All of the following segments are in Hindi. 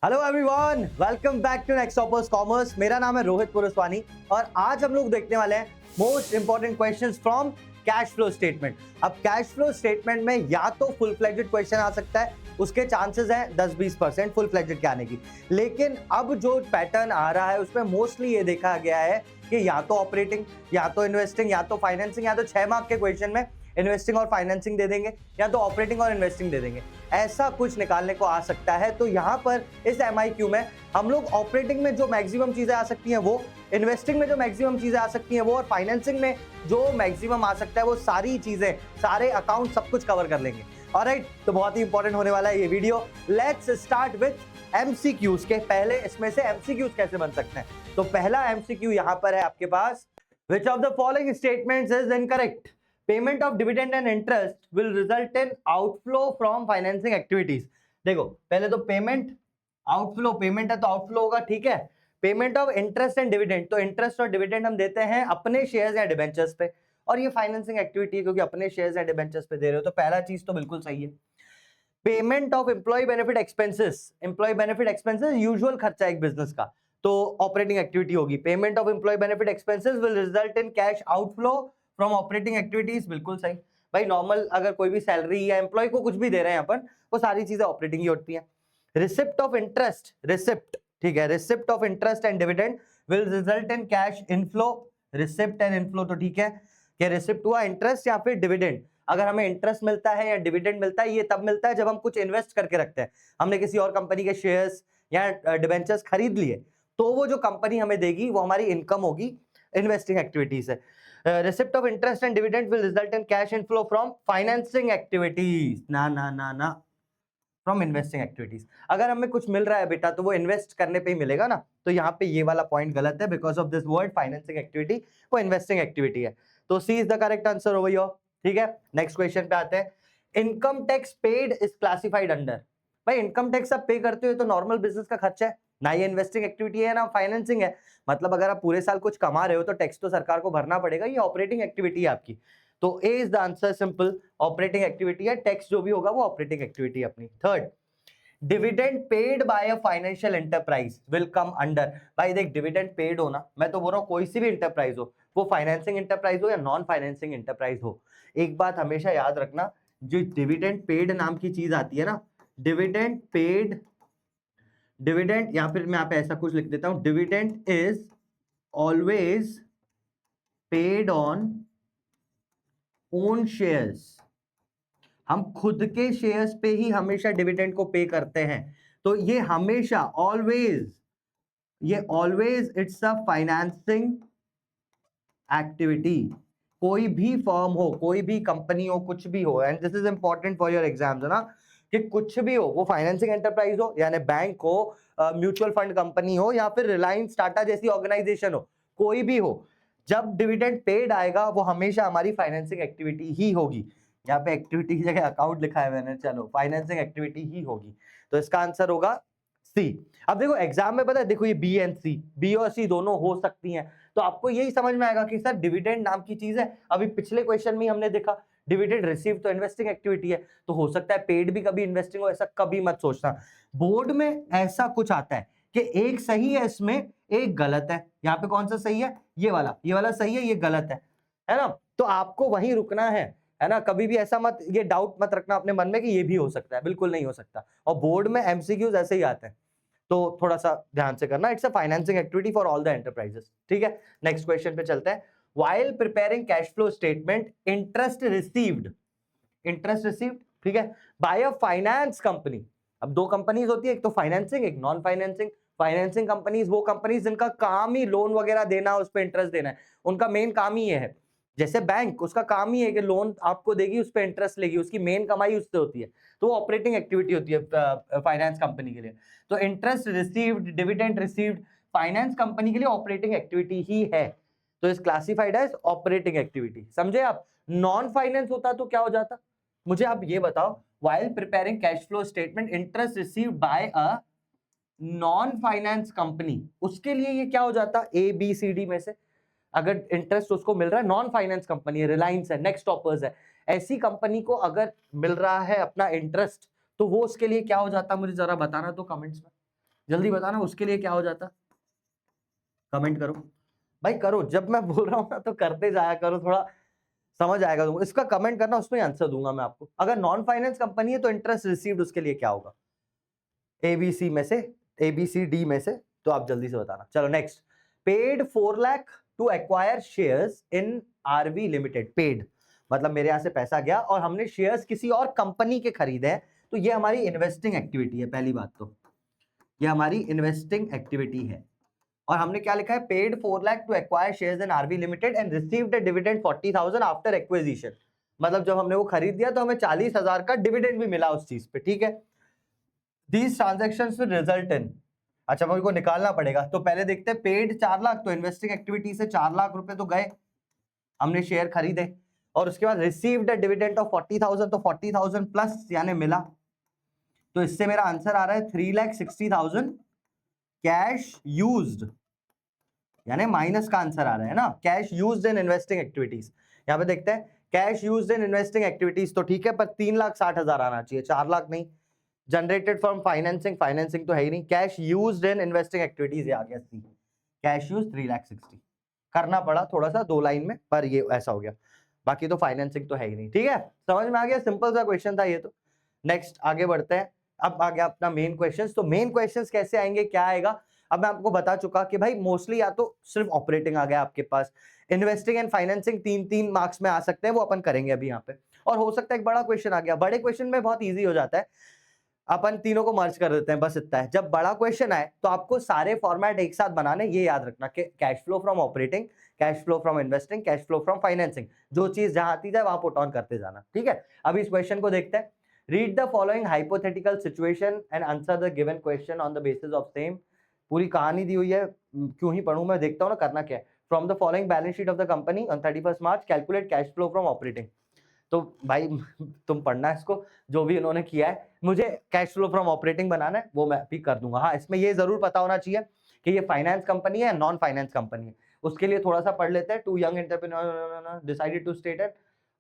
Hello everyone, welcome back to Next Toppers commerce. मेरा नाम है रोहित पुरस्वानी और आज हम लोग देखने वाले हैं most important questions from cash flow statement. अब कैश फ्लो स्टेटमेंट में या तो फुल फ्लेज्ड क्वेश्चन आ सकता है, उसके चांसेस हैं 10-20% फुल फ्लेज्ड के आने की, लेकिन अब जो पैटर्न आ रहा है उसमें मोस्टली ये देखा गया है कि या तो ऑपरेटिंग, या तो इन्वेस्टिंग, या तो फाइनेंसिंग, या तो 6 मार्क के क्वेश्चन में इन्वेस्टिंग और फाइनेंसिंग दे देंगे या तो ऑपरेटिंग और इन्वेस्टिंग दे देंगे, ऐसा कुछ निकालने को आ सकता है। तो यहाँ पर इस MIQ में हम लोग ऑपरेटिंग में जो मैक्सिमम चीजें आ सकती हैं वो, इन्वेस्टिंग में जो मैक्सिमम चीजें आ सकती हैं वो, और फाइनेंसिंग में जो मैक्सिमम आ सकता है वो सारी चीजें, सारे अकाउंट सब कुछ कवर कर लेंगे। ऑलराइट, तो बहुत ही इंपॉर्टेंट होने वाला है ये video. Let's start with MCQs के। पहले इसमें से MCQs कैसे बन सकते हैं, तो पहला MCQ यहाँ पर है आपके पास, which of the following statements is incorrect? Payment of dividend and interest will result in outflow from financing activities। देखो पहले तो पेमेंट आउटफ्लो, पेमेंट है तो आउटफ्लो होगा, ठीक है। Payment of interest and dividend, तो इंटरेस्ट और डिविडेंड हम देते हैं अपने शेयर्स या डिबेंचर्स पे, और ये फाइनेंसिंग एक्टिविटी है क्योंकि अपने शेयर्स या डिबेंचर्स पे दे रहे हो, तो पहला चीज तो बिल्कुल सही है। Payment of employee benefit expenses, employee benefit expenses usual खर्चा एक बिजनेस का, तो ऑपरेटिंग एक्टिविटी होगी। Payment of employee benefit expenses will result in cash outflow from operating activities, बिल्कुल सही भाई। नॉर्मल अगर कोई भी सैलरी या एम्प्लॉय को कुछ भी दे रहे हैं अपन, वो सारी चीजें ऑपरेटिंग ही होती हैं। रिसिप्ट ऑफ इंटरेस्ट, रिसिप्ट, ठीक है, receipt of interest and dividend will result in cash inflow. Receipt and inflow तो ठीक है कि रिसिप्ट हुआ इंटरेस्ट या फिर डिविडेंड। अगर हमें इंटरेस्ट मिलता है या डिविडेंड मिलता है, ये तब मिलता है जब हम कुछ इन्वेस्ट करके रखते हैं। हमने किसी और कंपनी के शेयर्स या डिबेंचर्स खरीद लिए, तो वो जो कंपनी हमें देगी वो हमारी इनकम होगी, इन्वेस्टिंग एक्टिविटीज है। Receipt of interest and dividend will result in cash inflow from financing activities, ना ना ना ना, फ्रॉम इन्वेस्टिंग एक्टिविटीज। अगर हमें कुछ मिल रहा है बेटा तो वो इन्वेस्ट करने पे ही मिलेगा ना, तो यहाँ पे ये वाला पॉइंट गलत है, because of this word financing activity, वो इन्वेस्टिंग एक्टिविटी है। तो C is the correct answer over your, ठीक है। नेक्स्ट क्वेश्चन पे आते हैं। Income tax paid is classified under, भाई इनकम टैक्स आप पे करते हो तो नॉर्मल बिजनेस का खर्चा है, ना ये इन्वेस्टिंग एक्टिविटी है ना फाइनेंसिंग है। मतलब अगर आप पूरे साल कुछ कमा रहे हो तो टैक्स तो सरकार को भरना पड़ेगा, ये ऑपरेटिंग एक्टिविटी है आपकी। तो A is the answer, simple, operating activity है, टैक्स जो भी होगा वो ऑपरेटिंग एक्टिविटी है अपनी। Third, dividend paid by a financial enterprise will come under. भाई देख, डिविडेंड पेड हो ना, मैं तो बोल रहा हूँ कोई सी भी एंटरप्राइज हो, वो फाइनेंसिंग एंटरप्राइज हो या नॉन फाइनेंसिंग एंटरप्राइज हो, एक बात हमेशा याद रखना, जो डिविडेंड पेड नाम की चीज आती है ना, डिविडेंड पेड, डिविडेंड, या फिर मैं यहाँ पे ऐसा कुछ लिख देता हूं, dividend is always paid on own shares. हम खुद के शेयर्स पे ही हमेशा डिविडेंड को पे करते हैं, तो ये हमेशा ऑलवेज, ये always it's a financing activity. कोई भी फर्म हो, कोई भी कंपनी हो, कुछ भी हो, and this is important for your exams, है ना, कि कुछ भी हो, वो फाइनेंसिंग एंटरप्राइज हो, यानी बैंक हो, म्यूचुअल फंड कंपनी हो, या फिर रिलायंस टाटा जैसी ऑर्गेनाइजेशन हो, कोई भी हो, जब डिविडेंड पेड आएगा वो हमेशा हमारी फाइनेंसिंग एक्टिविटी ही होगी। यहाँ पे एक्टिविटी की जगह अकाउंट लिखा है मैंने, चलो फाइनेंसिंग एक्टिविटी ही होगी, तो इसका आंसर होगा सी। अब देखो एग्जाम में पता है, देखो ये बी एंड सी, बी और सी दोनों हो सकती हैं, तो आपको यही समझ में आएगा कि सर डिविडेंड नाम की चीज है। अभी पिछले क्वेश्चन में हमने देखा डिविडेंड रिसीव तो इन्वेस्टिंग एक्टिविटी है, तो हो सकता है पेड भी कभी इन्वेस्टिंग हो, ऐसा कभी मत सोचना। बोर्ड में ऐसा कुछ आता है कि एक सही है इसमें, एक गलत है। यहाँ पे कौन सा सही है, ये वाला सही है, ये गलत है ना, तो आपको वहीं रुकना है ना। कभी भी ऐसा मत, ये डाउट मत रखना अपने मन में कि ये भी हो सकता है, बिल्कुल नहीं हो सकता। और बोर्ड में MCQs ऐसे ही आते हैं, तो थोड़ा सा ध्यान से करना। It's a financing activity for all the enterprises, ठीक है। नेक्स्ट क्वेश्चन पे चलते हैं। While preparing cash flow statement, interest received, interest received, ठीक है, बाय अ फाइनेंस कंपनी। अब दो कंपनीज होती है, एक तो फाइनेंसिंग, एक नॉन फाइनेंसिंग। फाइनेंसिंग कंपनीज वो कंपनीज जिनका काम ही लोन वगैरह देना, उस पर इंटरेस्ट देना है, उनका मेन काम ही ये है। जैसे बैंक, उसका काम ही है कि लोन आपको देगी, उस पर इंटरेस्ट लेगी, उसकी मेन कमाई उससे होती है, तो वो ऑपरेटिंग एक्टिविटी होती है फाइनेंस कंपनी के लिए। तो interest received, dividend received, finance company के लिए ऑपरेटिंग एक्टिविटी ही है, तो इस क्लासिफाइड एज ऑपरेटिंग एक्टिविटी, समझे आप। नॉन फाइनेंस होता तो क्या हो जाता, मुझे आप ये बताओ। While preparing cash flow statement, interest received by a non finance company, उसके लिए ये क्या हो जाता, ABCD में से अगर इंटरेस्ट उसको मिल रहा है, नॉन फाइनेंस कंपनी है, रिलायंस है, नेक्स्ट टॉपर्स है, ऐसी कंपनी को अगर मिल रहा है अपना इंटरेस्ट, तो वो उसके लिए क्या हो जाता, मुझे जरा बताना तो कमेंट्स में। जल्दी बताना उसके लिए क्या हो जाता, कमेंट करो भाई, करो। जब मैं बोल रहा हूँ ना तो करते जाया करो, थोड़ा समझ आएगा तुमको। इसका कमेंट करना, उसमें आंसर दूंगा मैं आपको। अगर नॉन फाइनेंस कंपनी है तो इंटरेस्ट रिसीव्ड उसके लिए क्या होगा, एबीसी में से, ABCD में से, तो आप जल्दी से बताना। चलो next, paid 4 lakh to acquire shares in R V limited. Paid मतलब मेरे यहां से पैसा गया और हमने शेयर्स किसी और कंपनी के खरीदे हैं, तो ये हमारी इन्वेस्टिंग एक्टिविटी है। पहली बात तो ये हमारी इन्वेस्टिंग एक्टिविटी है। और हमने क्या लिखा है, paid 4 lakh to acquire shares in R V limited and received a dividend 40,000 after acquisition. मतलब जब हमने वो खरीद दिया तो हमें 40,000 का डिविडेंड भी मिला उस चीज पे, ठीक है। These transactions will result in, अच्छा मुझे को निकालना पड़ेगा, तो पहले देखते हैं पेड 4 लाख, तो इन्वेस्टिंग एक्टिविटी से 4 लाख रुपए तो गए, हमने शेयर खरीदे। और उसके बाद रिसीव्ड अ डिविडेंड ऑफ 40,000, तो 40,000 प्लस यानी मिला, तो इससे मेरा आंसर आ रहा है 3,60,000 कैश यूज्ड, यानी माइनस का आंसर आ रहा है ना, cash used in investing activities. यहां पे देखते हैं cash used in investing activities, तो ठीक है, पर 3,60,000 आना चाहिए, 4 लाख नहीं। जनरेटेड फ्रॉम फाइनेंसिंग, फाइनेंसिंग तो है ही नहीं। Cash used in investing activities, आ गया सी, कैश यूज 3,60,000। करना पड़ा थोड़ा सा 2 लाइन में, पर ये ऐसा हो गया, बाकी तो फाइनेंसिंग तो है ही नहीं। ठीक है, समझ में आ गया, सिंपल सा क्वेश्चन था ये तो। नेक्स्ट आगे बढ़ते हैं, अब आ गया अपना मेन क्वेश्चन। तो मेन क्वेश्चन कैसे आएंगे, क्या आएगा, अब मैं आपको बता चुका कि भाई मोस्टली या तो सिर्फ ऑपरेटिंग आ गया आपके पास, इन्वेस्टिंग एंड फाइनेंसिंग 3-3 मार्क्स में आ सकते हैं, वो अपन करेंगे अभी यहाँ पे। और हो सकता है एक बड़ा क्वेश्चन आ गया, बड़े क्वेश्चन में बहुत ईजी हो जाता है, अपन तीनों को मर्ज कर देते हैं, बस इतना है। जब बड़ा क्वेश्चन आए तो आपको सारे फॉर्मेट एक साथ बनाने, ये याद रखना कि cash flow from operating, cash flow from investing, cash flow from financing, जो चीज जहां आती जाए वहां पुट ऑन करते जाना। ठीक है, अभी इस क्वेश्चन को देखते हैं। Read the following hypothetical situation and answer the given question on the basis of same. पूरी कहानी दी हुई है, क्यों ही पढ़ूं मैं, देखता हूं ना करना क्या है। From the following balance sheet of the company on 31 March calculate cash flow from operating. तो भाई तुम पढ़ना है इसको, जो भी उन्होंने किया है, मुझे कैश फ्लो फ्रॉम ऑपरेटिंग बनाना है, वो मैं भी कर दूंगा। हाँ, इसमें ये जरूर पता होना चाहिए कि ये फाइनेंस कंपनी है, नॉन फाइनेंस कंपनी है, उसके लिए थोड़ा सा पढ़ लेते हैं। Two young entrepreneur decided to state an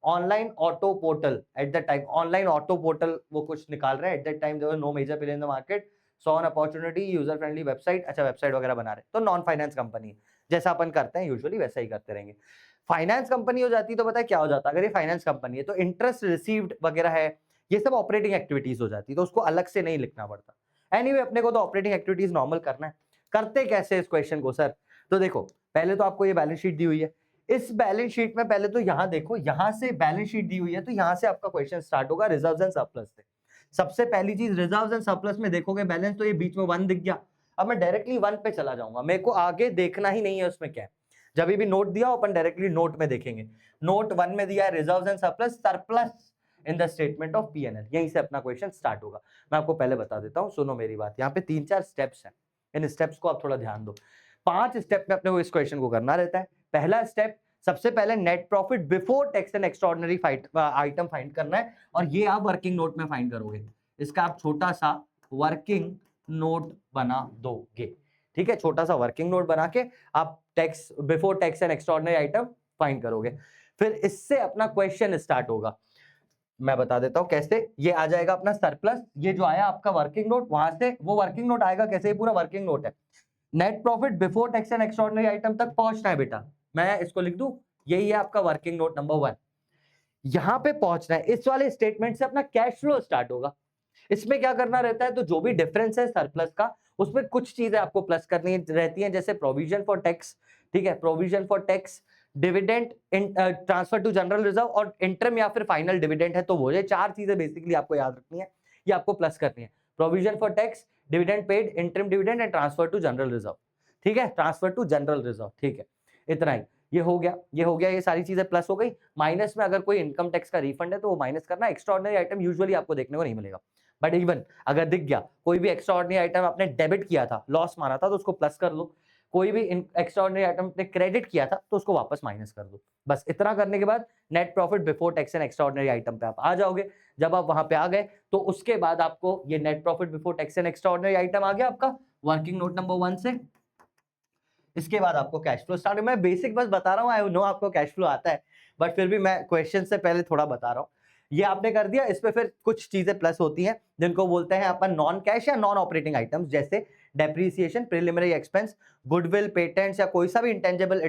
online auto portal at the time, online auto portal वो कुछ निकाल रहे हैं। At that time there was no major player in the market, saw an opportunity, user friendly website. अच्छा, वेबसाइट वगैरह बना रहे, तो नॉन फाइनेंस कंपनी है, जैसा अपन करते हैं यूजुअली वैसा ही करते रहेंगे। फाइनेंस कंपनी हो जाती तो पता है क्या हो जाता, अगर ये फाइनेंस कंपनी है तो इंटरेस्ट रिसीव्ड वगैरह है, ये सब ऑपरेटिंग एक्टिविटीज हो जाती, तो उसको अलग से नहीं लिखना पड़ता। एनीवे अपने को तो ऑपरेटिंग एक्टिविटीज नॉर्मल करना है। करते कैसे इस क्वेश्चन को सर, तो देखो पहले तो आपको ये बैलेंस शीट दी हुई है, इस बैलेंस शीट में पहले तो यहाँ देखो, यहाँ से बैलेंस शीट दी हुई है, तो यहाँ से आपका क्वेश्चन स्टार्ट होगा रिजर्व्स एंड सरप्लस से। सबसे पहली चीज रिजर्व्स एंड सरप्लस में देखोगे बैलेंस, तो ये बीच में 1 दिख गया। अब मैं डायरेक्टली 1 पे चला जाऊंगा, मेरे को आगे देखना ही नहीं है उसमें क्या है। जब भी नोट दिया अपन डायरेक्टली नोट में देखेंगे। नोट 1 में दिया है reserves and surplus, surplus in the statement of P&L, यहीं से अपना क्वेश्चन स्टार्ट होगा। मैं आपको पहले बता देता हूं, सुनो मेरी बात, यहाँ पे 3-4 स्टेप्स हैं, इन स्टेप्स को आप थोड़ा ध्यान दो। 5 स्टेप में अपने को इस क्वेश्चन को करना रहता है। पहला स्टेप, सबसे पहले net profit before tax and extraordinary item find करना है, और ये आप वर्किंग नोट में फाइंड करोगे। इसका आप छोटा सा वर्किंग नोट बना दोगे, ठीक है, छोटा सा वर्किंग नोट बना के आप tax before tax and extraordinary item find करोगे। फिर इससे अपना क्वेश्चन स्टार्ट होगा, मैं बता देता हूं कैसे। ये आ जाएगा अपना सरप्लस, ये जो आया आपका वर्किंग नोट, वहां से वो वर्किंग नोट आएगा कैसे, ये पूरा वर्किंग नोट है। Net profit before tax and extraordinary item तक पहुंचना है बेटा, मैं इसको लिख दूं, यही है आपका वर्किंग नोट नंबर 1। यहां पे पहुंचना है, इस वाले स्टेटमेंट से अपना कैश फ्लो स्टार्ट होगा। इसमें क्या करना रहता है, तो जो भी डिफरेंस है सरप्लस का, उसमें कुछ चीजें आपको प्लस करनी रहती हैं, जैसे प्रोविजन फॉर टैक्स, ठीक है, provision for tax, dividend, transfer to general reserve, और इंटरम या फिर फाइनल डिविडेंड है, तो वो ये 4 चीजें बेसिकली आपको याद रखनी है, ये आपको प्लस करनी है। Provision for tax, dividend paid, interim dividend and transfer to general reserve, ठीक है, ट्रांसफर टू जनरल रिजर्व, ठीक है, इतना ही। ये हो गया, ये हो गया, ये सारी चीजें प्लस हो गई। माइनस में अगर कोई इनकम टैक्स का रिफंड है तो वो माइनस करना, एक्स्ट्राऑर्डिनरी आइटम यूजुअली आपको देखने को नहीं मिलेगा, बट इवन अगर दिख गया कोई भी एक्स्ट्राऑर्डिनरी आइटम आपने डेबिट किया था, लॉस माना था, तो उसको प्लस कर लो। कोई भी एक्स्ट्राऑर्डिनरी आइटम आपने क्रेडिट किया था तो उसको वापस माइनस कर दो। बस इतना करने के बाद net profit before tax and extraordinary item पे आप आ जाओगे। जब आप वहां पे आ गए तो उसके बाद आपको ये net profit before tax and extraordinary item आ गया आपका वर्किंग नोट नंबर 1 से। इसके बाद आपको कैश फ्लो स्टार्ट, मैं बेसिक बस बता रहा हूँ, आई नो आपको कैश फ्लो आता है, बट फिर भी मैं क्वेश्चन से पहले थोड़ा बता रहा हूँ। ये आपने कर दिया। इस पे फिर कुछ चीजें प्लस होती हैं जिनको बोलते हैं अपन नॉन कैश या नॉन ऑपरेटिंग आइटम्स, जैसे depreciation, preliminary expense, goodwill, patents या कोई सा भी इंटेंजिबल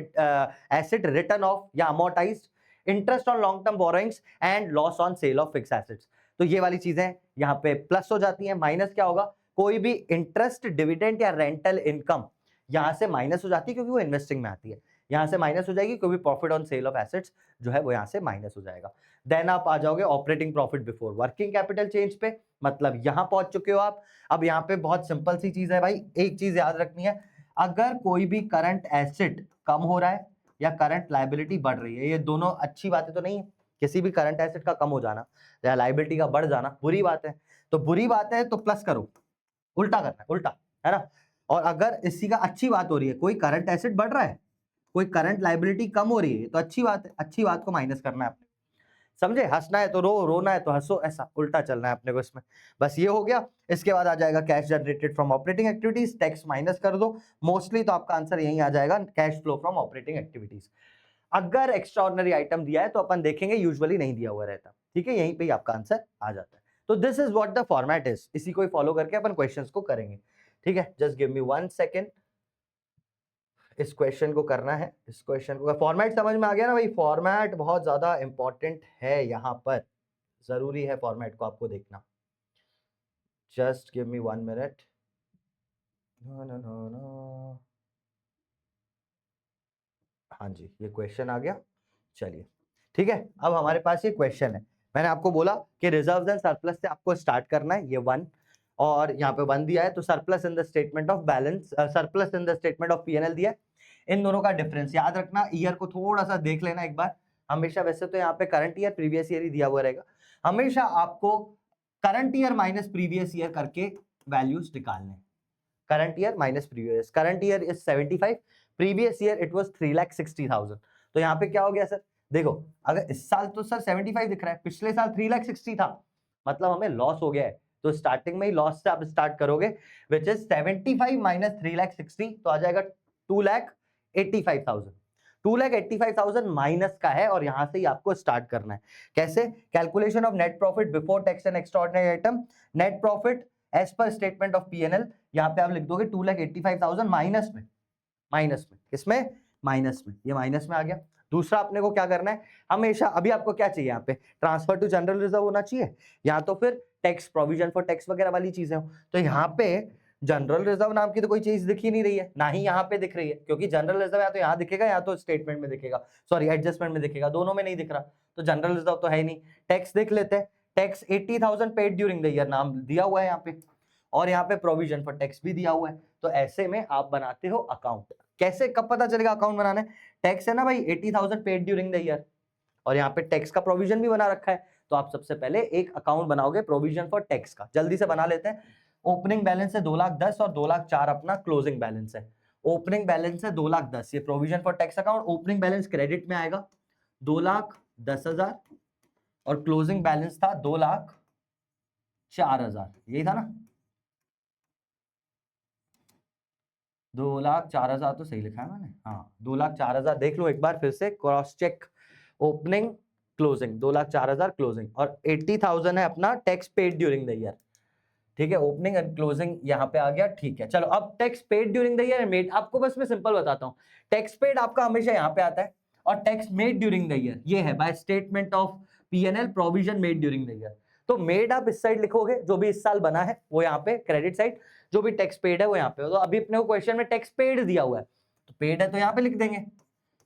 एसेट रिटर्न ऑफ या amortised, interest on long term borrowings and loss on sale of fix assets. तो ये वाली चीजें यहाँ पे प्लस हो जाती हैं। माइनस क्या होगा, कोई भी इंटरेस्ट, डिविडेंड या रेंटल इनकम यहाँ से माइनस हो जाती है क्योंकि वो इन्वेस्टिंग में आती है, यहाँ से माइनस हो जाएगी क्योंकि profit on sale of assets जो है वो यहाँ से माइनस हो जाएगा। देन आप आ जाओगे operating profit before working capital change पे, मतलब यहाँ पहुंच चुके हो आप। अब यहाँ पे बहुत सिंपल सी चीज है भाई, एक चीज याद रखनी है, अगर कोई भी करंट एसेट कम हो रहा है या करंट लायबिलिटी बढ़ रही है, ये दोनों अच्छी बातें तो नहीं है। किसी भी करंट एसेट का कम हो जाना या लायबिलिटी का बढ़ जाना बुरी बात है, तो बुरी बात है तो प्लस करो, उल्टा करना है, उल्टा, है ना। और अगर इसी का अच्छी बात हो रही है, कोई करंट एसेट बढ़ रहा है, कोई करंट लायबिलिटी कम हो रही है, तो अच्छी बात है, अच्छी बात को माइनस करना है आपने, समझे। हंसना है तो रो, रोना है तो हंसो, ऐसा उल्टा चलना है अपने को इसमें। बस ये हो गया। इसके बाद आ जाएगा cash generated from operating activities, tax minus कर दो, मोस्टली तो आपका आंसर यही आ जाएगा, cash flow from operating activities. अगर एक्स्ट्राऑर्डिनरी आइटम दिया है तो अपन देखेंगे, यूजुअली नहीं दिया हुआ रहता, ठीक है, यहीं पे ही आपका आंसर आ जाता है। तो this is what the format is, इसी को फॉलो करके अपन क्वेश्चंस को करेंगे, ठीक है। जस्ट गिव मी 1 सेकेंड, इस क्वेश्चन को करना है। इस क्वेश्चन को फॉर्मेट समझ में आ गया ना भाई, फॉर्मेट बहुत ज्यादा इंपॉर्टेंट है, यहाँ पर जरूरी है फॉर्मेट को आपको देखना। Just give me 1 minute. हाँ जी, ये क्वेश्चन आ गया, चलिए ठीक है। अब हमारे पास ये क्वेश्चन है, मैंने आपको बोला कि रिजर्व्स एंड सरप्लस से आपको स्टार्ट करना है, ये 1 और यहाँ पे 1 दिया है, तो surplus in the statement of balance, surplus in the statement of PNL दिया है। इन दोनों का डिफरेंस याद रखना, ईयर को थोड़ा सा देख लेना एक बार हमेशा। वैसे तो यहाँ पे करंट ईयर प्रीवियस ईयर ही दिया हुआ रहेगा, हमेशा आपको current year minus previous year करके वैल्यूज निकालने। Current year minus previous, current year is 75, previous year it was 3,60,000। तो यहाँ पे क्या हो गया सर, देखो अगर इस साल तो सर 75 दिख रहा है, पिछले साल 3,60,000 था, मतलब हमें लॉस हो गया है। तो स्टार्टिंग में ही लॉस से आप स्टार्ट करोगे, विच इज 75 माइनस 3,60,000, तो आ जाएगा 2,85,000। 2,85,000 माइनस का है और यहां से ही आपको स्टार्ट करना है। कैसे, calculation of net profit before tax and extraordinary item, net profit as per statement of P N L, यहाँ पे आप लिख दोगे 2,85,000 माइनस में, माइनस में, किसमें, माइनस में, ये माइनस में आ गया। दूसरा अपने को क्या करना है, हमेशा अभी आपको क्या चाहिए, यहाँ पे ट्रांसफर टू जनरल रिजर्व होना चाहिए, या तो फिर टैक्स प्रोविजन फॉर टैक्स वगैरह वाली चीजें हो। तो यहाँ पे जनरल रिजर्व नाम की तो कोई चीज दिख ही नहीं रही है, ना ही यहाँ पे दिख रही है, क्योंकि जनरल रिजर्व या तो यहाँ दिखेगा या तो स्टेटमेंट में दिखेगा, सॉरी एडजस्टमेंट में दिखेगा, दोनों में नहीं दिख रहा, तो जनरल रिजर्व तो है ही नहीं। टैक्स देख लेते हैं, tax 80,000 paid during the year नाम दिया हुआ है यहाँ पे, और यहाँ पे प्रोविजन फॉर टैक्स भी दिया हुआ है। तो ऐसे में आप बनाते हो अकाउंट। कैसे, कब पता चलेगा अकाउंट बनाना है, टैक्स है ना भाई 80,000 पेड ड्यूरिंग द ईयर, और यहाँ पे टैक्स का प्रोविजन भी बना रखा है, तो आप सबसे पहले एक अकाउंट बनाओगे प्रोविजन फॉर टैक्स का। जल्दी से बना लेते हैं। ओपनिंग बैलेंस है 2,10,000 और 2,04,000 अपना क्लोजिंग बैलेंस है। ओपनिंग बैलेंस है 2,10,000, ये provision for tax account, opening balance credit में आएगा 2,10,000 और क्लोजिंग बैलेंस था 2,04,000, यही था ना, 2,04,000 तो सही लिखा है मैंने, हाँ 2,04,000। देख लो एक बार फिर से cross check, opening closing 2,04,000 closing, और 80,000 है अपना tax paid during the year, ठीक है, ओपनिंग एंड क्लोजिंग यहाँ पे आ गया, ठीक है। चलो अब tax paid during the year made, आपको बस मैं सिंपल बताता हूँ, टैक्स पेड आपका हमेशा यहाँ पे आता है, और tax made during the year ये है by statement of PNL provision made during the year. तो मेड आप इस साइड लिखोगे, जो भी इस साल बना है वो यहाँ पे क्रेडिट साइड, जो भी टैक्स पेड है वो यहाँ पे। तो अभी अपने को क्वेश्चन में टैक्स पेड दिया हुआ है, तो पेड है तो यहाँ पे लिख देंगे,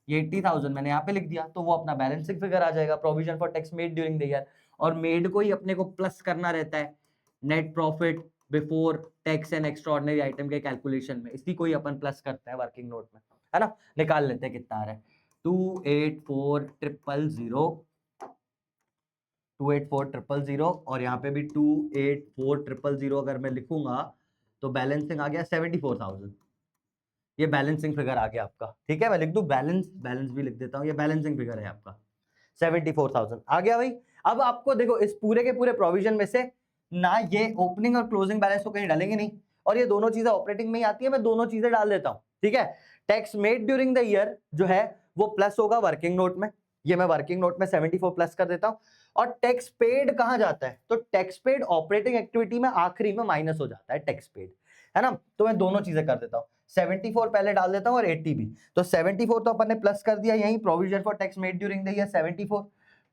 ये 80,000 मैंने यहाँ पे लिख दिया, तो वो अपना बैलेंसिंग फिगर आ जाएगा, provision for tax made during the year. और मेड को ही अपने को प्लस करना रहता है net profit before tax and extraordinary item के कैलकुलेशन में, इसी को ही अपन प्लस करते हैं वर्किंग नोट में, है ना। निकाल लेते हैं कितना आ रहा है, 284,000 और यहाँ पे भी 284,000 अगर मैं लिखूंगा तो बैलेंसिंग आ गया 74,000, ये बैलेंसिंग फिगर आ गया आपका, ठीक है। मैं लिख दूं बैलेंस, बैलेंस भी लिख देता हूँ, ये बैलेंसिंग फिगर है आपका 74,000 आ गया भाई। अब आपको देखो इस पूरे के पूरे प्रोविजन में से ना ये ओपनिंग और क्लोजिंग बैलेंस को कहीं डालेंगे नहीं, और ये दोनों चीजें ऑपरेटिंग में ही आती है, मैं दोनों चीजें डाल देता हूँ, ठीक है। Tax made during the year जो है वो प्लस होगा वर्किंग नोट में, ये मैं वर्किंग नोट में 74 प्लस कर देता हूँ, और टैक्स पेड कहां जाता है, तो टैक्स पेड ऑपरेटिंग एक्टिविटी में आखिरी में माइनस हो जाता है टैक्स पेड, है ना। तो मैं दोनों चीजें कर देता हूँ, 74 पहले डाल देता हूँ और 80 भी। तो 74 तो अपन ने प्लस कर दिया, यही provision for tax made during the year 74,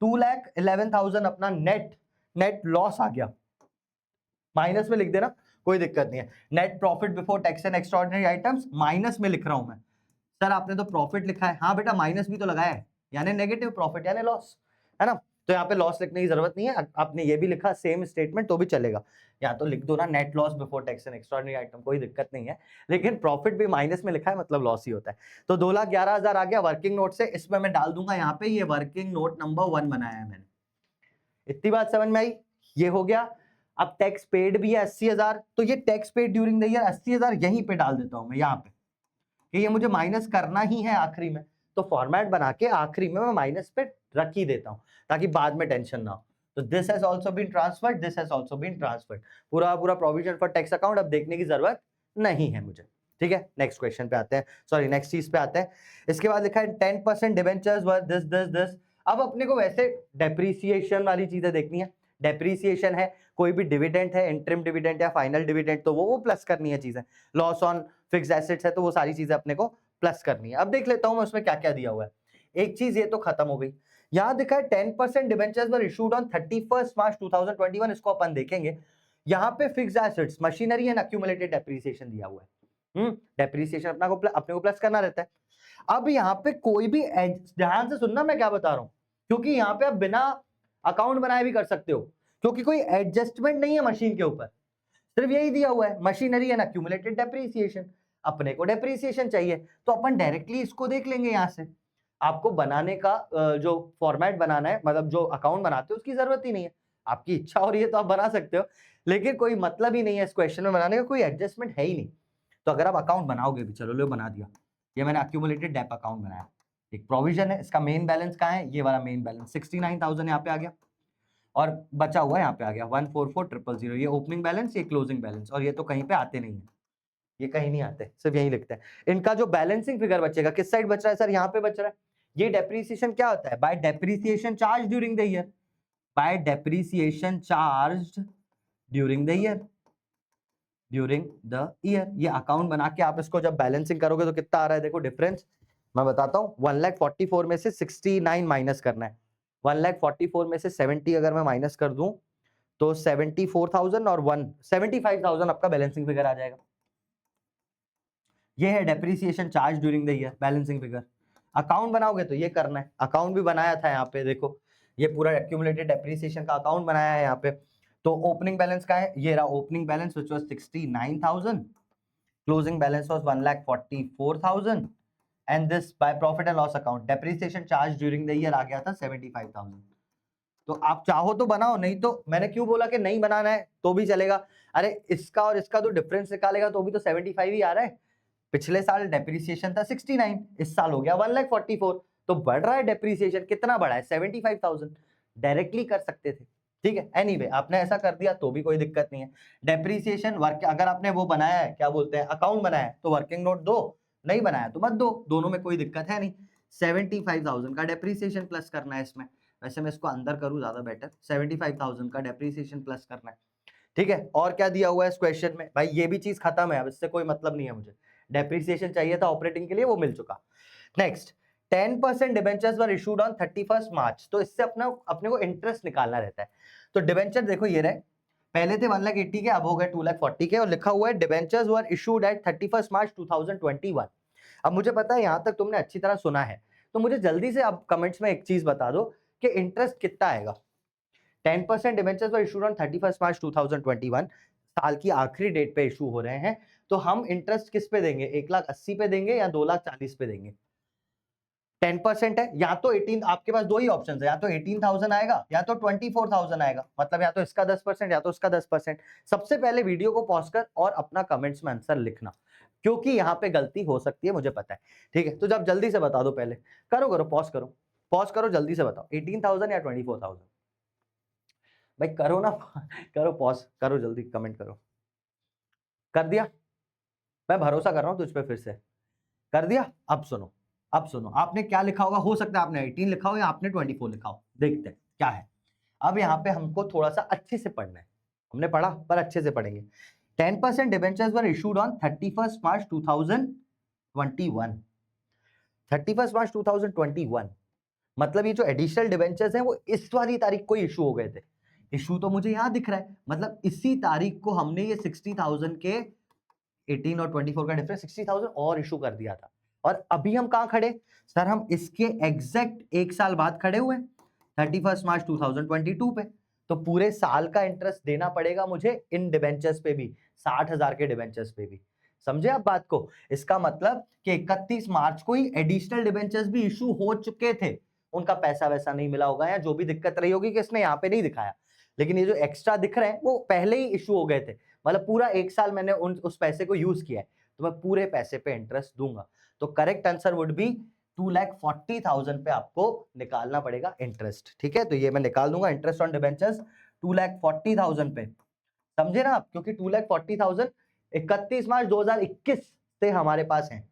2,11,000 अपना नेट लॉस आ गया, माइनस में लिख देना कोई दिक्कत नहीं है। Net profit before tax and extraordinary items minus में लिख रहा हूं मैं। सर आपने तो प्रॉफिट लिखा है, हाँ बेटा माइनस भी तो लगाया है, यानी नेगेटिव प्रॉफिट यानी लॉस, है ना। तो यहाँ पे लॉस लिखने की जरूरत नहीं है, आपने ये भी लिखा सेम स्टेटमेंट तो भी चलेगा, यहाँ तो लिख दो ना net loss before tax and extraordinary item, कोई दिक्कत नहीं है। लेकिन प्रॉफिट भी माइनस में लिखा है मतलब लॉस ही होता है। तो 2,11,000 आ गया वर्किंग नोट से, इसमें मैं डाल दूंगा यहाँ पे ये वर्किंग नोट नंबर 1 बनाया है मैंने। इतनी बात समझ में आई, ये हो गया। अब टैक्स पेड भी है 80,000, तो ये tax paid during the year 80,000 यहीं पे डाल देता हूं मैं यहाँ पे, कि ये मुझे माइनस करना ही है आखिरी में। तो फॉर्मेट बना के आखिरी में मैं माइनस पे रख ही देता हूं ताकि बाद में टेंशन ना हो। तो this has also been transferred, this has also been transferred, पूरा प्रोविजन फॉर टैक्स अकाउंट अब देखने की जरूरत नहीं है मुझे। ठीक है, नेक्स्ट क्वेश्चन पे आते हैं, सॉरी नेक्स्ट चीज पे आते हैं। इसके बाद लिखा है 10% डिबेंचर्स वर दिस। अब अपने को वैसे डेप्रीसिएशन वाली चीजें देखनी है। डेप्रीसिएशन है, कोई भी डिविडेंड है, इंटरिम डिविडेंड या फाइनल डिविडेंड, तो वो प्लस करनी है चीजें। लॉस ऑन फिक्स्ड एसेट्स है तो वो सारी चीजें अपने को प्लस करनी है। अब देख लेता हूं मैं उसमें क्या क्या दिया हुआ है। एक चीज ये तो खत्म हो गई, यहां दिखा है 10% डिबेंचर्स वर इशूड ऑन 31 मार्च 2021, इसको अपन देखेंगे। यहाँ पे fixed assets, machinery and accumulated depreciation दिया हुआ है। डेप्रीसिएशन अपने को प्लस करना रहता है। अब यहाँ पे कोई भी, ध्यान से सुनना मैं क्या बता रहा हूं, क्योंकि यहाँ पे आप बिना अकाउंट बनाए भी कर सकते हो, क्योंकि कोई एडजस्टमेंट नहीं है मशीन के ऊपर, सिर्फ यही दिया हुआ है मशीनरी एंड एक्यूमुलेटेड डेप्रीसिएशन। अपने को डेप्रीसिएशन चाहिए तो अपन डायरेक्टली इसको देख लेंगे यहाँ से। आपको बनाने का जो फॉर्मेट बनाना है, मतलब जो अकाउंट बनाते हो उसकी जरूरत ही नहीं है, आपकी इच्छा हो रही है तो आप बना सकते हो, लेकिन कोई मतलब ही नहीं है इस क्वेश्चन में बनाने का, कोई एडजस्टमेंट है ही नहीं। तो अगर आप अकाउंट बनाओगे भी, चलो लो बना दिया, ये मैंने एक्यूमुलेटेड डेप अकाउंट बनाया, एक प्रोविजन है, इसका मेन बैलेंस कहाँ है, ये वाला मेन बैलेंस 69,000 यहाँ पे आ गया, और बचा हुआ यहाँ पे आ गया 144,000, ये ओपनिंग बैलेंस, ये क्लोजिंग बैलेंस, और ये तो कहीं पे आते नहीं है, ये कहीं नहीं आते, सिर्फ यही लिखते हैं। इनका जो बैलेंसिंग फिगर बचेगा किस साइड बच रहा है सर, यहाँ पे बच रहा है। ये डेप्रीसिएशन क्या होता है, by depreciation charge during the year, by depreciation charge during the year, ये अकाउंट बना के आप इसको जब बैलेंसिंग करोगे तो कितना आ रहा है, देखो डिफरेंस मैं बताता हूँ। 1,44,000 में से 69 माइनस करना है, 1,44,000 में से 70 अगर मैं माइनस कर दूं तो 74,000 और 75,000 आपका बैलेंसिंग फिगर आ जाएगा। ये है depreciation charge during the year balancing figure. Account बनाओगे तो ये करना है, अकाउंट भी बनाया था यहाँ पे, देखो ये पूरा एक्यूमुलेटेड डेप्रीसिएशन का अकाउंट बनाया है यहाँ पे। तो ओपनिंग बैलेंस का है, ये रहा opening balance which was 69,000, closing balance was 1,44,000, and this by profit and loss account depreciation charge during the year आ गया था 75,000। तो आप चाहो तो बनाओ, नहीं तो मैंने क्यों बोला कि नहीं बनाना है तो भी चलेगा, अरे इसका और इसका तो डिफरेंस निकालेगा तो भी तो 75 ही आ रहा है। पिछले साल डेप्रीसिएशन था 69, इस साल हो गया 1,44,000, तो बढ़ रहा है डेप्रीसिएशन, कितना बढ़ा है 75,000, डायरेक्टली कर सकते थे। ठीक है, एनीवे आपने ऐसा कर दिया तो भी कोई दिक्कत नहीं है। डेप्रीसिएशन वर्क, अगर आपने वो बनाया है क्या बोलते हैं अकाउंट बनाया है तो वर्किंग नोट दो, नहीं बनाया तो मत दो, दोनों में कोई दिक्कत है नहीं। 75,000 का डेप्रीसिएशन प्लस करना है इसमें, वैसे मैं इसको अंदर करूं ज्यादा बेटर, 75,000 का डेप्रीसिएशन प्लस करना है। ठीक है, और क्या दिया हुआ है इस क्वेश्चन में, भाई ये भी चीज खत्म है, अब इससे कोई मतलब नहीं है मुझे, डेप्रीसिएशन चाहिए था ऑपरेटिंग के लिए, वो मिल चुका। Next, 10% debentures were issued on 31 मार्च, तो इससे अपने को इंटरेस्ट निकालना रहता है। तो डिबेंचर देखो ये रहे, पहले थे 1,80,000 के, अब हो गए 2,40,000 के, और लिखा हुआ है डिबेंचर्स वर इशूड एट 31 मार्च 2021। अब मुझे पता है यहाँ तक तुमने अच्छी तरह सुना है, तो मुझे जल्दी से अब कमेंट्स में एक चीज बता दो कि इंटरेस्ट कितना आएगा। 10% डिबेंचर्स वर इशूड ऑन 31 मार्च 2021, साल की आखिरी डेट पे इशू हो रहे हैं, तो हम इंटरेस्ट किस पे देंगे, 1,80,000 पे देंगे या 2,40,000 पे देंगे। 10% है, या तो 18, आपके पास दो ही ऑप्शन है, या तो 18,000 आएगा या तो 24,000 आएगा, मतलब या तो इसका 10% या तो इसका 10%। सबसे पहले वीडियो को पॉज कर और अपना कमेंट्स में आंसर लिखना, क्योंकि यहाँ पे गलती हो सकती है, मुझे पता है। ठीक है, तो जब जल्दी से बता दो, पहले करो पॉज करो जल्दी से बताओ, 18,000 या 24,000, भाई करो ना करो, पॉज करो, जल्दी कमेंट करो। कर दिया, मैं भरोसा कर रहा हूं तुझ पे, फिर से कर दिया। अब सुनो आपने क्या लिखा होगा, हो सकता है आपने 18 लिखा हो या आपने 24 लिखा हो, देखते हैं क्या है। अब यहाँ पे हमको थोड़ा सा अच्छे से पढ़ना है, हमने पढ़ा पर अच्छे से पढ़ेंगे। 10% डिबेंचर्स वर इशूड ऑन 31 मार्च 2021। 31 मार्च 2021 मतलब ये जो एडिशनल डिबेंचर्स हैं वो इस वाली तारीख को इशू हो गए थे। इशू तो मुझे यहाँ दिख रहा है, मतलब इसी तारीख को हमने ये 60,000 के 18 और 24 का डिफरेंस 60,000 और इशू कर दिया था। और अभी हम कहाँ खड़े सर, हम इसके एग्जैक्ट एक साल बाद खड़े हुए 31 मार्च 2022 पे। तो पूरे साल का इंटरेस्ट देना पड़ेगा मुझे इन डिबेंचर्स पे भी, 60,000 के डिबेंचर्स पे भी। समझे आप बात को? इसका मतलब कि 31 मार्च को ही एडिशनल डिबेंचर्स भी इशू हो चुके थे, उनका पैसा वैसा नहीं मिला होगा या जो भी दिक्कत रही होगी कि इसने यहाँ पे नहीं दिखाया, लेकिन ये जो एक्स्ट्रा दिख रहे हैं वो पहले ही इशू हो गए थे। मतलब पूरा एक साल मैंने उस पैसे को यूज किया है, तो मैं पूरे पैसे पे इंटरेस्ट दूंगा। तो करेक्ट आंसर वुड बी 2,40,000 पे आपको निकालना पड़ेगा इंटरेस्ट। ठीक है, तो ये मैं निकाल दूंगा इंटरेस्ट ऑन डिबेंचर्स 2,40,000 पे। समझे ना आप? क्योंकि 2,40,000 31 मार्च 2021 से हमारे पास है,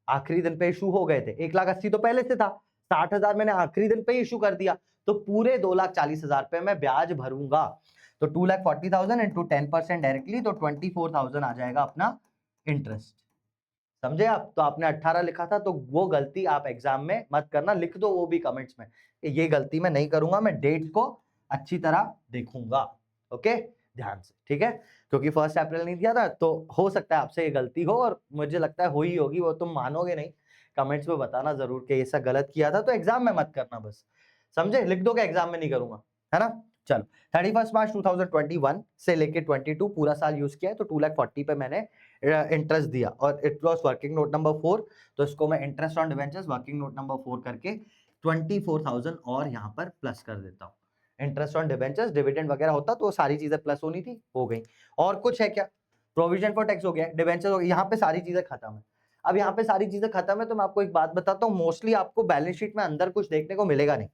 आखिरी दिन पे इशू हो गए थे। 1,80,000 तो पहले से था, 60,000 मैंने आखिरी दिन पे इशू कर दिया, तो पूरे 2,40,000 पे मैं ब्याज भरूंगा। तो 2,40,000 इंटू 10% डायरेक्टली, तो 24,000 आ जाएगा अपना इंटरेस्ट। समझे आप? तो आपने 18 लिखा था, तो वो गलती आप एग्जाम में मत करना, लिख दो वो भी कमेंट्स में, ये गलती मैं नहीं करूंगा, मैं डेट को अच्छी तरह देखूंगा। ओके, ध्यान से, ठीक है? क्योंकि 1 अप्रैल नहीं दिया था, तो हो सकता है आपसे ये गलती हो, और मुझे लगता है हो ही होगी, वो तुम मानोगे नहीं। कमेंट्स में बताना जरूर कि ऐसा गलत किया था, तो एग्जाम में मत करना बस। समझे? लिख दो कि एग्जाम में नहीं करूंगा, है ना? चलो, 31 मार्च 2021 से लेके 22 पूरा साल यूज किया है, तो 2,40,000 पे मैंने इंटरेस्ट दिया, और it was working note number 4, तो इसको मैं interest on debentures working note number 4 करके 24,000 और यहाँ पर प्लस कर देता हूँ। इंटरेस्ट ऑन डिबेंचर्स, डिविडेंड वगैरह होता तो सारी चीजें प्लस होनी थी, हो गई। और कुछ है क्या? प्रोविजन फॉर टैक्स हो गया, डिबेंचर्स हो गया, यहाँ पे सारी चीजें खत्म है। अब यहाँ पे सारी चीजें खत्म है, तो मैं आपको एक बात बताता हूँ, मोस्टली आपको बैलेंस शीट में अंदर कुछ देखने को मिलेगा नहीं।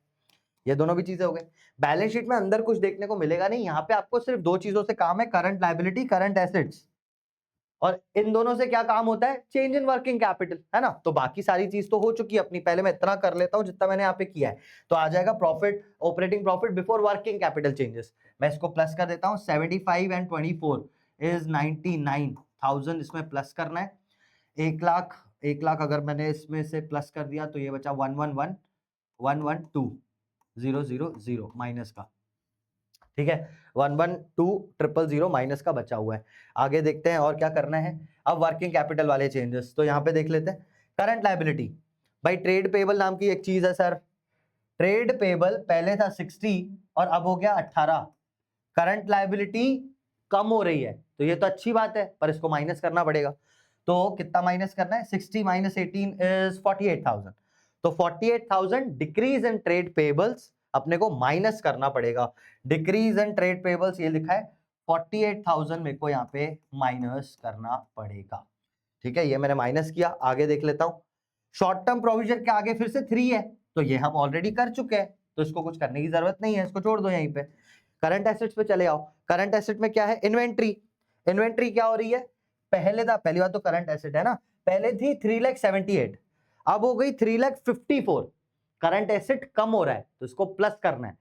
ये दोनों भी चीजें हो गई, बैलेंस शीट में अंदर कुछ देखने को मिलेगा नहीं। यहाँ पे आपको सिर्फ 2 चीजों से काम है, करंट लायबिलिटी, करंट एसेट्स। और इन दोनों से क्या काम होता है? चेंज इन वर्किंग कैपिटल, है ना? तो बाकी सारी चीज तो हो चुकी है अपनी, पहले मैं इतना कर लेता हूं जितना मैंने यहाँ पे किया है, तो आ जाएगा profit, operating profit before working capital changes. मैं इसको प्लस कर देता हूँ, 75 एंड 24 इज 99,000, इसमें प्लस करना है। 1,00,000 अगर मैंने इसमें से प्लस कर दिया, तो ये बचा 1,11,112,000 माइनस का। ठीक है, 1,12,000 माइनस का बचा हुआ है। आगे देखते हैं और क्या करना है। अब वर्किंग कैपिटल वाले चेंजेस, तो यहाँ पे देख लेते हैं। करंट लायबिलिटी, भाई ट्रेड पेबल नाम की एक चीज है सर। ट्रेड पेबल पहले था 60 और अब हो गया 18। करंट लायबिलिटी कम हो रही है, तो ये तो अच्छी बात है, पर इसको माइनस करना पड़ेगा। तो कितना माइनस करना है? 60 माइनस 18 इज 48,000। तो 48,000 डिक्रीज इन ट्रेड पेबल्स अपने को माइनस करना पड़ेगा। डिक्रीज इन ट्रेड पेबल्स ये लिखा है, 48,000 मेरे को यहाँ पे माइनस करना पड़ेगा। ठीक है, ये मैंने माइनस किया। आगे देख लेता हूं, शॉर्ट टर्म प्रोविजन के आगे फिर से 3 है, तो ये हम ऑलरेडी कर चुके हैं, तो इसको कुछ करने की जरूरत नहीं है, इसको छोड़ दो यहीं पे। करंट एसेट्स पे चले आओ। करंट एसेट में क्या है? इन्वेंट्री। इन्वेंट्री क्या हो रही है? पहले था, पहली बात तो करंट एसेट है ना, पहले थी 3,78,000, अब हो गई 3,54,000। करंट एसेट कम हो रहा है, तो इसको प्लस करना है।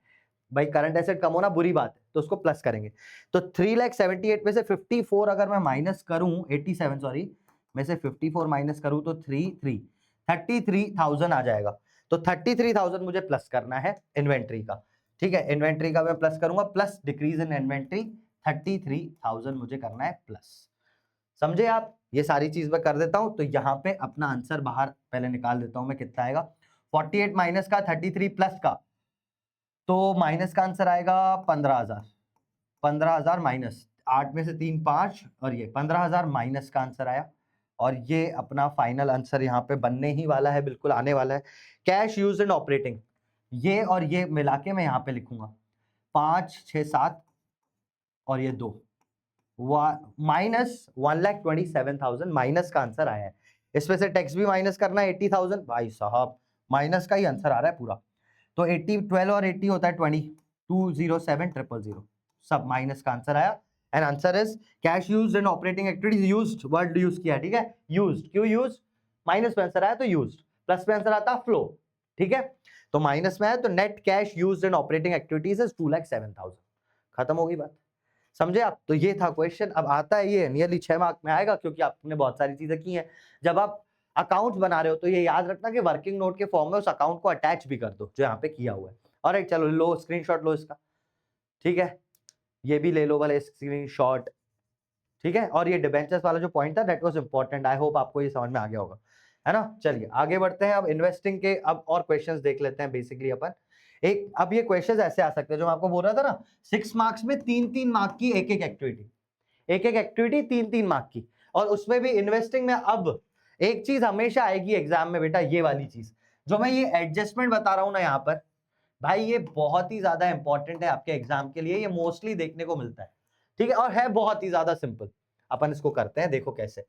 भाई करंट एसेट कम होना बुरी बात है, तो उसको प्लस करेंगे। तो 3,78,000 में से 54 अगर मैं माइनस करूं, 87 सॉरी, में से 54 माइनस करूं तो 33,000 आ जाएगा। तो 33,000 मुझे प्लस करना है इन्वेंट्री का। ठीक है, इन्वेंट्री का मैं प्लस करूंगा, प्लस डिक्रीज इन इन्वेंट्री 33,000 मुझे करना है प्लस। समझे आप? ये सारी चीज मैं कर देता हूं, तो यहाँ पे अपना आंसर बाहर पहले निकाल देता हूं मैं, कितना आएगा? 48 माइनस का 33 प्लस का, तो माइनस का आंसर आएगा 15,000। 15,000 माइनस 8 में से 3 5, और ये 15,000 माइनस का आंसर आया। और ये अपना फाइनल आंसर यहाँ पे बनने ही वाला है, बिल्कुल आने वाला है। कैश यूज इन ऑपरेटिंग, ये और ये मिला के मैं यहाँ पे लिखूंगा 5 6 7 और ये 2, माइनस 1,27,000 माइनस का आंसर आया है। इसमें से टैक्स भी माइनस करना है 80,000। भाई साहब माइनस का ही आंसर आ रहा है पूरा। तो 80 12 और 80 होता है 20, 207,000 सब माइनस का आंसर आया। And answer is cash used in operating activities. Used word use किया, ठीक है, यूज्ड। क्यों यूज्ड? माइनस पे आंसर आया तो यूज्ड, प्लस पे आंसर आता फ्लो। ठीक है, तो माइनस में है, तो net cash used in operating activities is 2,07,000। खत्म हो गई बात, समझे आप? तो ये था क्वेश्चन। अब आता है ये नियरली 6 मार्क में आएगा, क्योंकि आपने बहुत सारी चीजें की हैं। जब आप अकाउंट बना रहे हो तो ये याद रखना कि वर्किंग नोट के फॉर्म में उस अकाउंट को अटैच भी कर दो जो यहाँ पे किया हुआ है। ऑलराइट, चलो लो स्क्रीनशॉट लो इसका, ठीक है, ये भी ले लो वाले स्क्रीनशॉट, ठीक है। और ये डिबेंचर्स वाला जो पॉइंट था that was important, I hope आपको ये समझ में आ गया होगा, है ना। चलिए आगे बढ़ते हैं, अब इन्वेस्टिंग के अब और क्वेश्चंस देख लेते हैं। बेसिकली अपन एक, अब ये क्वेश्चंस ऐसे आ सकते हैं जो मैं आपको बोल रहा था ना, 6 मार्क्स में 3-3 मार्क की एक एक एक्टिविटी, 3-3 मार्क की, और उसमें भी इन्वेस्टिंग में। अब एक चीज हमेशा आएगी एग्जाम में बेटा, ये वाली चीज जो मैं ये एडजस्टमेंट बता रहा हूं ना यहाँ पर, भाई ये बहुत ही ज्यादा इंपॉर्टेंट है आपके एग्जाम के लिए, ये मोस्टली देखने को मिलता है, ठीक है, और है बहुत ही ज्यादा सिंपल। अपन इसको करते हैं, देखो कैसे।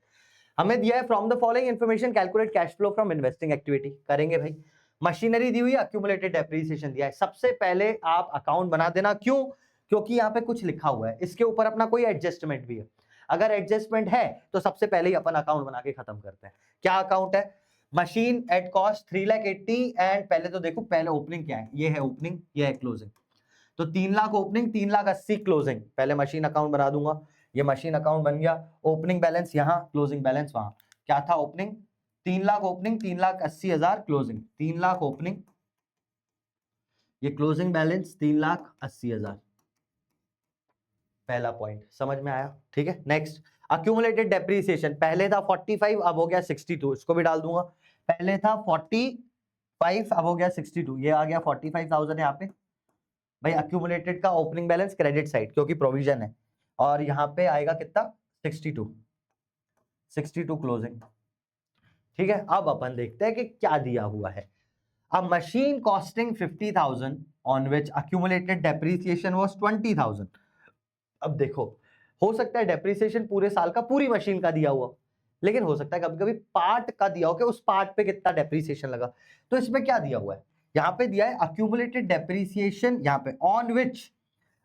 हमें दिया है from the following information calculate cash flow from investing activity, करेंगे भाई। मशीनरी दी हुई है, अक्यूमुलेटेड डेप्रिसिएशन दिया है। सबसे पहले आप अकाउंट बना देना, क्यों? क्योंकि यहाँ पे कुछ लिखा हुआ है, इसके ऊपर अपना कोई एडजस्टमेंट भी है। अगर एडजस्टमेंट है तो सबसे पहले ही अपन अकाउंट बना के खत्म करते हैं। क्या अकाउंट है? मशीन एट कॉस्ट 3,80,000 एंड पहले तो देखो, पहले ओपनिंग क्या है, ये है ओपनिंग, ये है क्लोजिंग। तो 3 लाख ओपनिंग, 3,80,000 क्लोजिंग। पहले मशीन अकाउंट बना दूंगा, ये मशीन अकाउंट बन गया। ओपनिंग बैलेंस यहाँ, क्लोजिंग बैलेंस वहां। क्या था opening? 3 lakh opening, 3,80,000 closing. 3 lakh opening, ये क्लोजिंग बैलेंस 3,80,000। पहला पॉइंट समझ में आया, ठीक है। नेक्स्ट, अक्यूमुलेटेड डेप्रिसिएशन, पहले था 45, अब हो गया 62, इसको भी डाल दूंगा। पहले था 45, अब हो गया 62, ये आ गया 45,000 यहाँ पे भाई। अक्यूमुलेटेड का ओपनिंग बैलेंस क्रेडिट साइड, क्योंकि प्रोविजन है, और यहाँ पे आएगा कितना? 62 क्लोजिंग, ठीक है। अब अपन देखते हैं कि क्या दिया हुआ है। अब machine costing 50,000 on which accumulated depreciation was 20,000। अब देखो, हो सकता है डेप्रिसिएशन पूरे साल का पूरी मशीन का दिया हुआ, लेकिन हो सकता है कभी कभी पार्ट का दिया हो कि उस पार्ट पे कितना डेप्रिसिएशन लगा। तो इसमें क्या दिया हुआ है? यहाँ पे दिया है अक्यूमुलेटेड डेप्रिसिएशन, यहाँ पे on which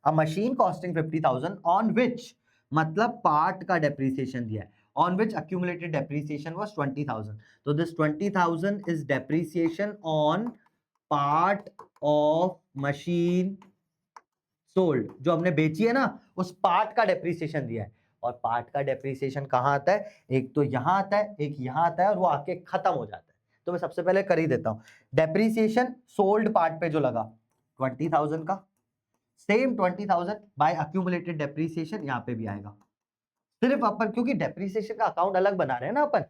a machine costing 50,000 on which, मतलब पार्ट का डेप्रिसिएशन दिया है, on which accumulated depreciation was 20,000। तो this 20,000 is depreciation on part of machine sold, जो हमने बेची है ना, उस पार्ट का डेप्रिसिएशन दिया है। और पार्ट का डेप्रिसिएशन कहाँ आता है? एक तो यहाँ आता है, एक यहाँ आता है, और वो आके खत्म हो जाता है। तो मैं सबसे पहले कर ही देता हूँ। डेप्रिसिएशन सोल्ड पार्ट पे जो लगा 20,000 का, सेम 20,000 बाय अक्यूमुलेटेड डेप्रिसिएशन यहाँ पे भी आएगा। सिर्फ अपन, क्योंकि डेप्रिसिएशन का अकाउंट अलग बना रहे हैं ना अपन,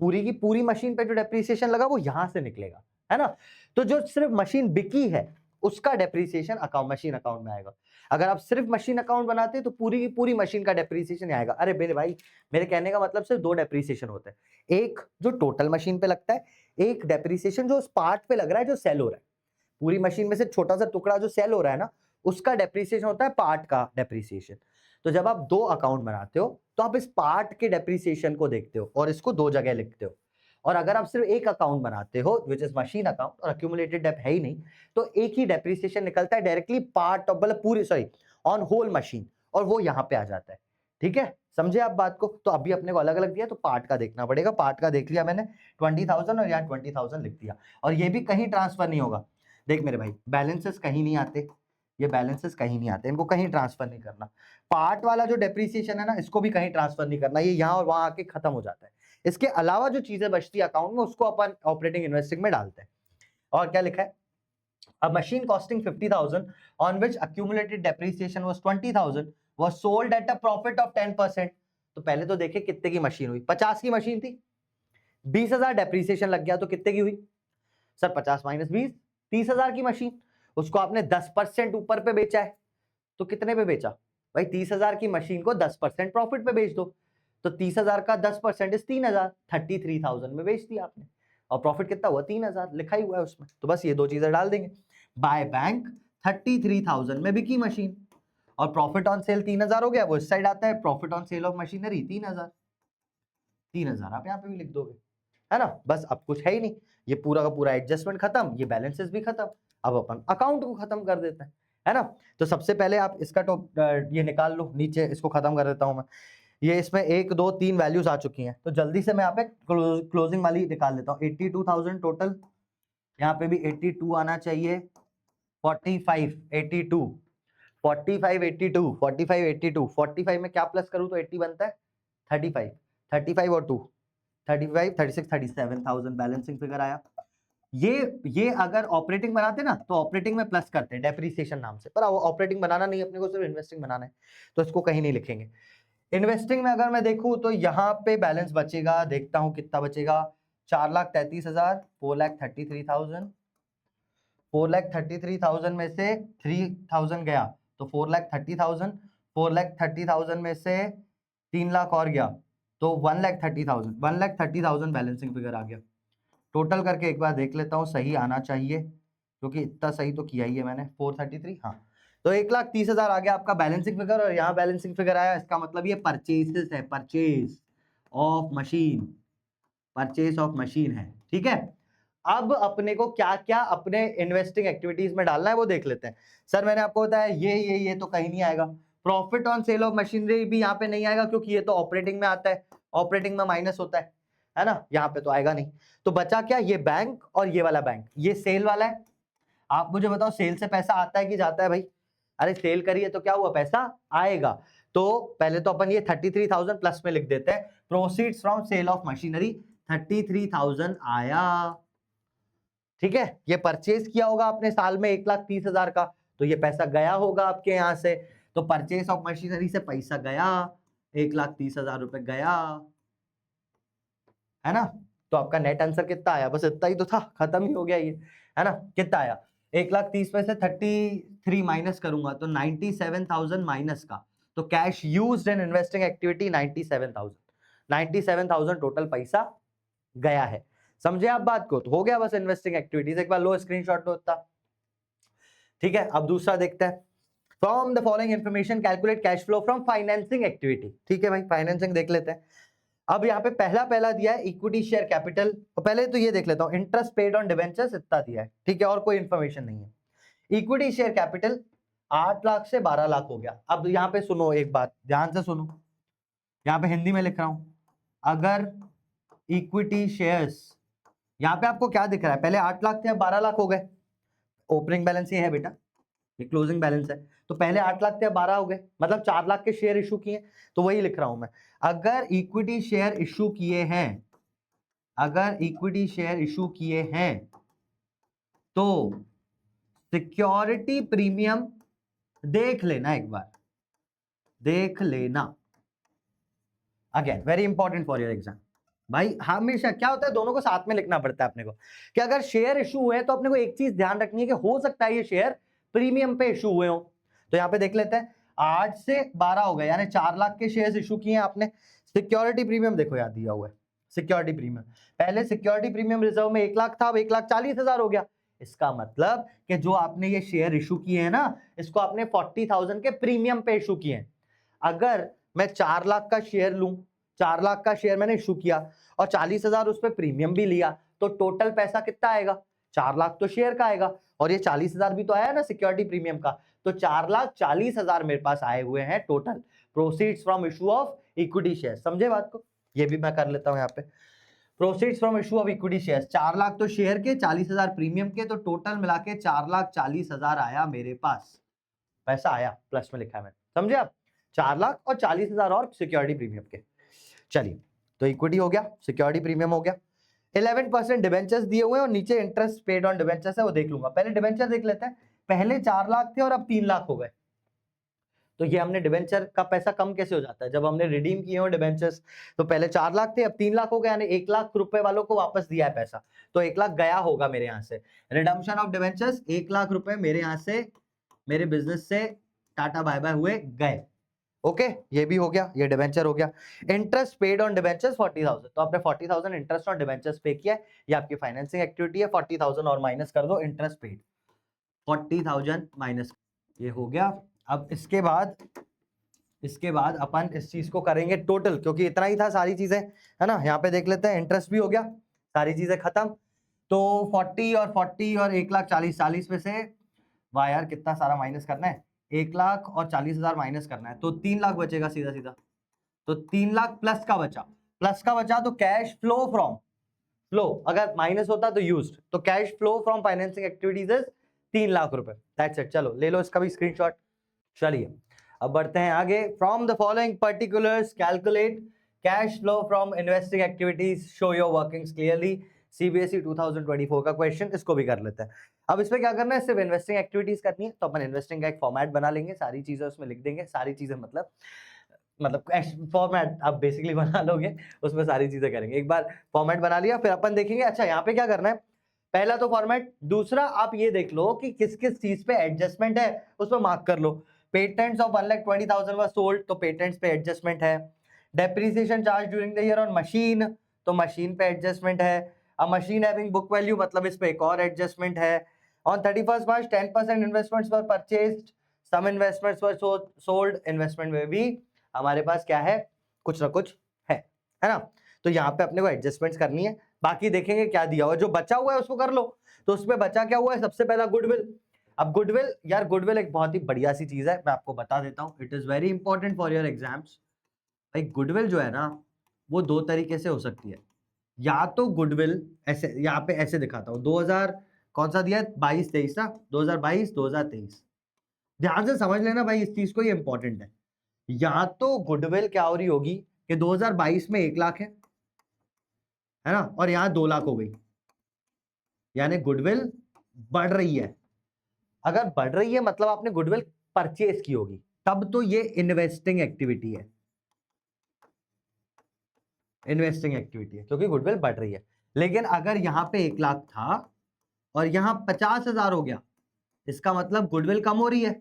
पूरी की पूरी मशीन पे जो डेप्रिसिएशन लगा वो यहां से निकलेगा, है ना। तो जो सिर्फ मशीन बिकी है उसका डेप्रिसिएशन अकाउंट, मशीन अकाउंट में आएगा। अगर आप सिर्फ मशीन अकाउंट बनाते हैं तो पूरी की पूरी मशीन का डेप्रिसिएशन आएगा। अरे मेरे भाई, मेरे कहने का मतलब सिर्फ 2 डेप्रिसिएशन होते हैं, एक जो टोटल मशीन पे लगता है, एक डेप्रिसिएशन जो उस पार्ट पे लग रहा है जो सेल हो रहा है। पूरी मशीन में से छोटा सा टुकड़ा जो सेल हो रहा है ना, उसका डेप्रिसिएशन होता है पार्ट का डेप्रिसिएशन। तो जब आप 2 अकाउंट बनाते हो तो आप इस पार्ट के डेप्रिसिएशन को देखते हो और इसको 2 जगह लिखते हो। और अगर आप सिर्फ एक अकाउंट बनाते हो विच इज मशीन अकाउंट, और अक्यूमुलेटेड डेप है ही नहीं, तो एक ही डेप्रिसिएशन निकलता है डायरेक्टली पार्ट ऑफ, मतलब पूरी, सॉरी, ऑन होल मशीन, और वो यहाँ पे आ जाता है, ठीक है। समझे आप बात को? तो अभी अपने को अलग अलग दिया तो पार्ट का देखना पड़ेगा। पार्ट का देख लिया मैंने 20,000, और यहाँ 20,000 लिख दिया, और ये भी कहीं ट्रांसफर नहीं होगा। देख मेरे भाई, बैलेंसेस कहीं नहीं आते, ये बैलेंसेस कहीं नहीं आते, इनको कहीं ट्रांसफर नहीं करना। पार्ट वाला जो डेप्रिसिएशन है ना, इसको भी कहीं ट्रांसफर नहीं करना, ये यहाँ और वहां आके खत्म हो जाता है। इसके अलावा जो चीजें बचती है अकाउंट में, उसको अपन ऑपरेटिंग इन्वेस्टिंग में डालते हैं। और क्या लिखा है? A machine costing 50,000 on which accumulated depreciation was 20,000 was sold at a profit of 10%। तो पहले तो देखे कितने की मशीन हुई, 50 की मशीन थी, 20,000 डेप्रिसिएशन लग गया तो कितने की हुई सर? 50 माइनस 20, 30,000 की मशीन, उसको आपने 10% ऊपर पे बेचा है, तो कितने पे बेचा भाई? 30,000 की मशीन को 10% प्रॉफिट पे बेच दो, तो 30,000 का 10% इस 3,000, 33,000 में बेच दिया आपने, और प्रॉफिट कितना हुआ? 3,000 लिखा ही हुआ है उसमें। तो बस ये 2 चीजें डाल देंगे। बाय बैंक 33,000 में बिकी मशीन, और प्रॉफिट ऑन सेल 3,000 हो गया, वो इस साइड आता है, profit on sale of machinery 3,000 आप यहाँ पे भी लिख दोगे, है ना। बस अब कुछ है ही नहीं, ये पूरा का पूरा एडजस्टमेंट खत्म, ये बैलेंसेस भी खत्म। अब अपन अकाउंट को खत्म कर देते हैं, है ना। तो सबसे पहले आप इसका ये निकाल लो, नीचे इसको खत्म कर देता हूं मैं। ये इसमें 1 2 3 वैल्यूज आ चुकी हैं, तो जल्दी से मैं यहाँ पे क्लोजिंग वाली निकाल लेता हूँ। 82,000 टोटल, यहाँ पे भी 82 आना चाहिए, 45 82 45 82 45 82 45 में क्या प्लस करूं तो 80 बनता है, 35 35 और 2 35 36 37,000 बैलेंसिंग फिगर आया। ये अगर ऑपरेटिंग बनाते ना तो ऑपरेटिंग में प्लस करते हैं डेप्रिसिएशन नाम से, पर ऑपरेटिंग बनाना नहीं, अपने को सिर्फ इन्वेस्टिंग बनाना है, तो इसको कहीं नहीं लिखेंगे। इन्वेस्टिंग में अगर मैं देखूं तो यहाँ पे बैलेंस बचेगा, देखता हूं कितना बचेगा, 4,33,000, 4,33,000, 4,33,000 में से 3,000 गया तो 4,30,000, 4,30,000 में से 3 लाख और गया तो 1,30,000, 1,30,000 बैलेंसिंग फिगर आ गया। टोटल करके एक बार देख लेता हूं, सही आना चाहिए क्योंकि इतना सही तो किया ही है मैंने, 433, हाँ, तो 1,30,000 आ गया आपका बैलेंसिंग फिगर। और यहाँ बैलेंसिंग फिगर आया, इसका मतलब ये परचेसेस है, purchase of machine, purchase of machine है, ठीक है। अब अपने को क्या क्या अपने इन्वेस्टिंग एक्टिविटीज में डालना है वो देख लेते हैं। सर मैंने आपको बताया ये तो कहीं नहीं आएगा, profit on sale of machinery भी यहाँ पे नहीं आएगा क्योंकि ये तो ऑपरेटिंग में आता है, ऑपरेटिंग में माइनस होता है ना, यहाँ पे तो आएगा नहीं। तो बचा क्या, ये बैंक और ये वाला बैंक, ये सेल वाला है। आप मुझे बताओ सेल से पैसा आता है कि जाता है भाई, अरे सेल करिए तो क्या हुआ, पैसा आएगा। तो पहले तो अपन ये 33,000 प्लस में लिख देते हैं, proceeds from sale of machinery 33,000 आया, ठीक है। ये परचेज किया होगा आपने साल में 1,30,000 का, तो ये पैसा गया होगा आपके यहाँ से, तो परचेज ऑफ मशीनरी से पैसा गया, 1,30,000 रुपए गया, है ना। तो आपका नेट आंसर कितना आया, बस इतना ही तो था, खत्म ही हो गया ये, है ना। कितना आया, 1,30,000 में से 33 माइनस करूंगा तो 97,000 माइनस का, तो cash used in investing activity 97,000 total पैसा गया है। समझे आप बात को, तो हो गया बस इन्वेस्टिंग एक्टिविटीज। एक बार लो स्क्रीनशॉट लो इतना, ठीक है। अब दूसरा देखते हैं, from the following information calculate cash flow from financing activity, ठीक है भाई, फाइनेंसिंग देख लेते हैं। अब यहाँ पे पहला दिया है इक्विटी शेयर कैपिटल, तो पहले तो ये देख लेता हूँ, इंटरेस्ट पेड ऑन डिवेंचर्स इतना दिया है, ठीक है, और कोई इंफॉर्मेशन नहीं है। इक्विटी शेयर कैपिटल 8 लाख से 12 लाख हो गया। अब यहाँ पे सुनो एक बात, ध्यान से सुनो, यहाँ पे हिंदी में लिख रहा हूं, अगर इक्विटी शेयर्स, यहाँ पे आपको क्या दिख रहा है, पहले 8 लाख थे अब 12 लाख हो गए, ओपनिंग बैलेंस ये है बेटा, ये क्लोजिंग बैलेंस है, तो पहले 8 लाख थे अब 12 हो गए, मतलब 4 लाख के शेयर इशू किए, तो वही लिख रहा हूं मैं, अगर इक्विटी शेयर इशू किए हैं, अगर इक्विटी शेयर इशू किए हैं तो सिक्योरिटी प्रीमियम देख लेना, एक बार देख लेना, again very important for your exam भाई। हमेशा क्या होता है, दोनों को साथ में लिखना पड़ता है अपने को, कि अगर शेयर इशू हुए तो अपने को एक चीज ध्यान रखनी है कि हो सकता है ये शेयर प्रीमियम पे इशू हुए हो। तो यहाँ पे देख लेते हैं, 8 से 12 हो गए, यानी 4 लाख के शेयर्स इशू किए हैं आपने। सिक्योरिटी प्रीमियम देखो याद दिया हुआ है, सिक्योरिटी प्रीमियम, पहले सिक्योरिटी प्रीमियम रिजर्व में 1 लाख था, अब 1,40,000 हो गया। इसका मतलब कि जो आपने ये शेयर इशू किए हैं ना, इसको आपने 40,000 के प्रीमियम पे इशू किए हैं। अगर मैं 4 लाख का शेयर लूं, 4 लाख का शेयर मैंने इशू किया और 40,000 उस पर प्रीमियम भी लिया, तो टोटल पैसा कितना आएगा, 4 लाख तो शेयर का आएगा और ये 40,000 भी तो आया ना सिक्योरिटी प्रीमियम का, तो 4,40,000 मेरे पास आए हुए हैं total proceeds from issue of equity share. समझे बात को, ये भी मैं कर लेता हूं यहाँ पे, proceeds from issue of equity share, 4 lakh तो शेयर के, 40,000 प्रीमियम के, तो टोटल मिला के 4,40,000 आया मेरे पास, पैसा आया, प्लस में लिखा है मैंने, समझे आप, 4 लाख और 40,000 और सिक्योरिटी प्रीमियम के। चलिए, तो इक्विटी हो गया, सिक्योरिटी प्रीमियम हो गया, 11% डिवेंचर्स दिए हुए और नीचे इंटरेस्ट पेड ऑन डिवेंचर्स है, वो देख लूंगा। पहले डिवेंचर देख लेते हैं, पहले 4 लाख थे और अब 3 लाख हो गए, तो ये हमने डिवेंचर का पैसा कम कैसे हो जाता है, जब हमने रिडीम किए हो डिवेंचर्स, तो पहले 4 लाख थे अब 3 लाख हो गए, यानी 1 लाख रुपए वालों को वापस दिया है पैसा, तो 1 लाख गया होगा मेरे यहाँ से, रिडम्पशन ऑफ डिवेंचर्स 1 लाख रुपए मेरे यहाँ से, मेरे बिजनेस से टाटा बाय बाय हुए गए, ओके, ये भी हो गया, ये डिवेंचर हो गया। इंटरेस्ट पेड ऑन डिवेंचर्स 40,000, तो आपने 40,000 इंटरेस्ट ऑन डिवेंचर्स पे किया है, ये आपकी फाइनेंसिंग एक्टिविटी है, 40,000 और माइनस कर दो इंटरेस्ट पेड, 40,000 माइनस, ये हो गया। अब इसके बाद अपन इस चीज को करेंगे टोटल, क्योंकि इतना ही था सारी चीजें, है ना। यहाँ पे देख लेते हैं, इंटरेस्ट भी हो गया, सारी चीजें खत्म, तो 40 और 40 और 1,40,000 में से, वाह यार कितना सारा माइनस करना है, 1 लाख और 40,000 माइनस करना है, तो 3 लाख बचेगा सीधा सीधा, तो 3 लाख प्लस का बचा तो कैश फ्लो फ्लो, अगर माइनस होता तो यूज्ड, तो cash flow from financing activities is 3 lakh रुपए। That's it. चलो ले लो इसका भी स्क्रीनशॉट। चलिए अब बढ़ते हैं आगे। From the following particulars calculate cash flow from investing activities, show your workings clearly. CBSE 2024 का क्वेश्चन, इसको भी कर लेते हैं। अब इसमें क्या करना है, सिर्फ इन्वेस्टिंग एक्टिविटीज करनी है, तो अपन इन्वेस्टिंग का एक फॉर्मेट बना लेंगे, सारी चीजें उसमें लिख देंगे, सारी चीजें मतलब फॉर्मेट आप बेसिकली बना लोगे, उसमें सारी चीजें करेंगे। एक बार फॉर्मेट बना लिया, फिर अपन देखेंगे अच्छा यहाँ पे क्या करना है। पहला तो फॉर्मेट, दूसरा आप ये देख लो कि किस किस चीज पे एडजस्टमेंट है, उसमें मार्क कर लो। पेटेंट्स ऑफ 1,20,000 वर सोल्ड, तो पेटेंट्स पे एडजस्टमेंट है। Depreciation charge during the year on machine, तो मशीन पे एडजस्टमेंट है। अब मशीन हैविंग बुक वैल्यू, मतलब इस पे एक और एडजस्टमेंट है। On 31st March 10% investments were purchased, some investments were sold, investment में भी हमारे पास क्या है, कुछ ना कुछ है ना। तो यहाँ पे अपने को एडजस्टमेंट्स करनी है, बाकी देखेंगे क्या दिया हुआ, जो बचा हुआ है उसको कर लो। तो उसमें बचा क्या हुआ है, सबसे पहला गुडविल। अब गुडविल, यार गुडविल एक बहुत ही बढ़िया सी चीज है, मैं आपको बता देता हूँ, it is very important for your exams. भाई गुडविल जो है ना, वो दो तरीके से हो सकती है। या तो गुडविल ऐसे, यहाँ पे ऐसे दिखाता हूँ, 2000 कौन सा दिया है, 22-23 ना, 2022-2023, ध्यान से समझ लेना भाई इस चीज को, ये इंपॉर्टेंट है। या तो गुडविल क्या हो रही होगी कि 2022 में 1 लाख है ना, और यहां 2 लाख हो गई, यानी गुडविल बढ़ रही है। अगर बढ़ रही है मतलब आपने गुडविल परचेज की होगी, तब तो ये इन्वेस्टिंग एक्टिविटी है, इन्वेस्टिंग एक्टिविटी है, क्योंकि गुडविल बढ़ रही है। लेकिन अगर यहां पे 1 लाख था और यहां 50,000 हो गया, इसका मतलब गुडविल कम हो रही है।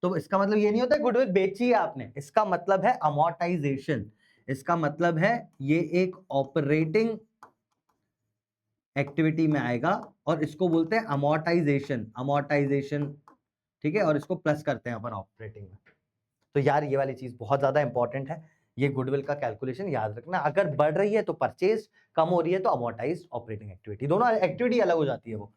तो इसका मतलब ये नहीं होता गुडविल बेची है आपने, इसका मतलब है अमोर्टाइजेशन, इसका मतलब है ये एक ऑपरेटिंग एक्टिविटी में आएगा, और इसको बोलते हैं अमोर्टाइजेशन, अमोर्टाइजेशन, ठीक है, और इसको प्लस करते हैं अपन ऑपरेटिंग में। तो यार ये वाली चीज बहुत ज्यादा इंपॉर्टेंट है, ये गुडविल का कैलकुलेशन याद रखना। अगर बढ़ रही है तो परचेज, कम हो रही है तो अमोर्टाइज ऑपरेटिंग एक्टिविटी, दोनों एक्टिविटी अलग हो जाती है वो।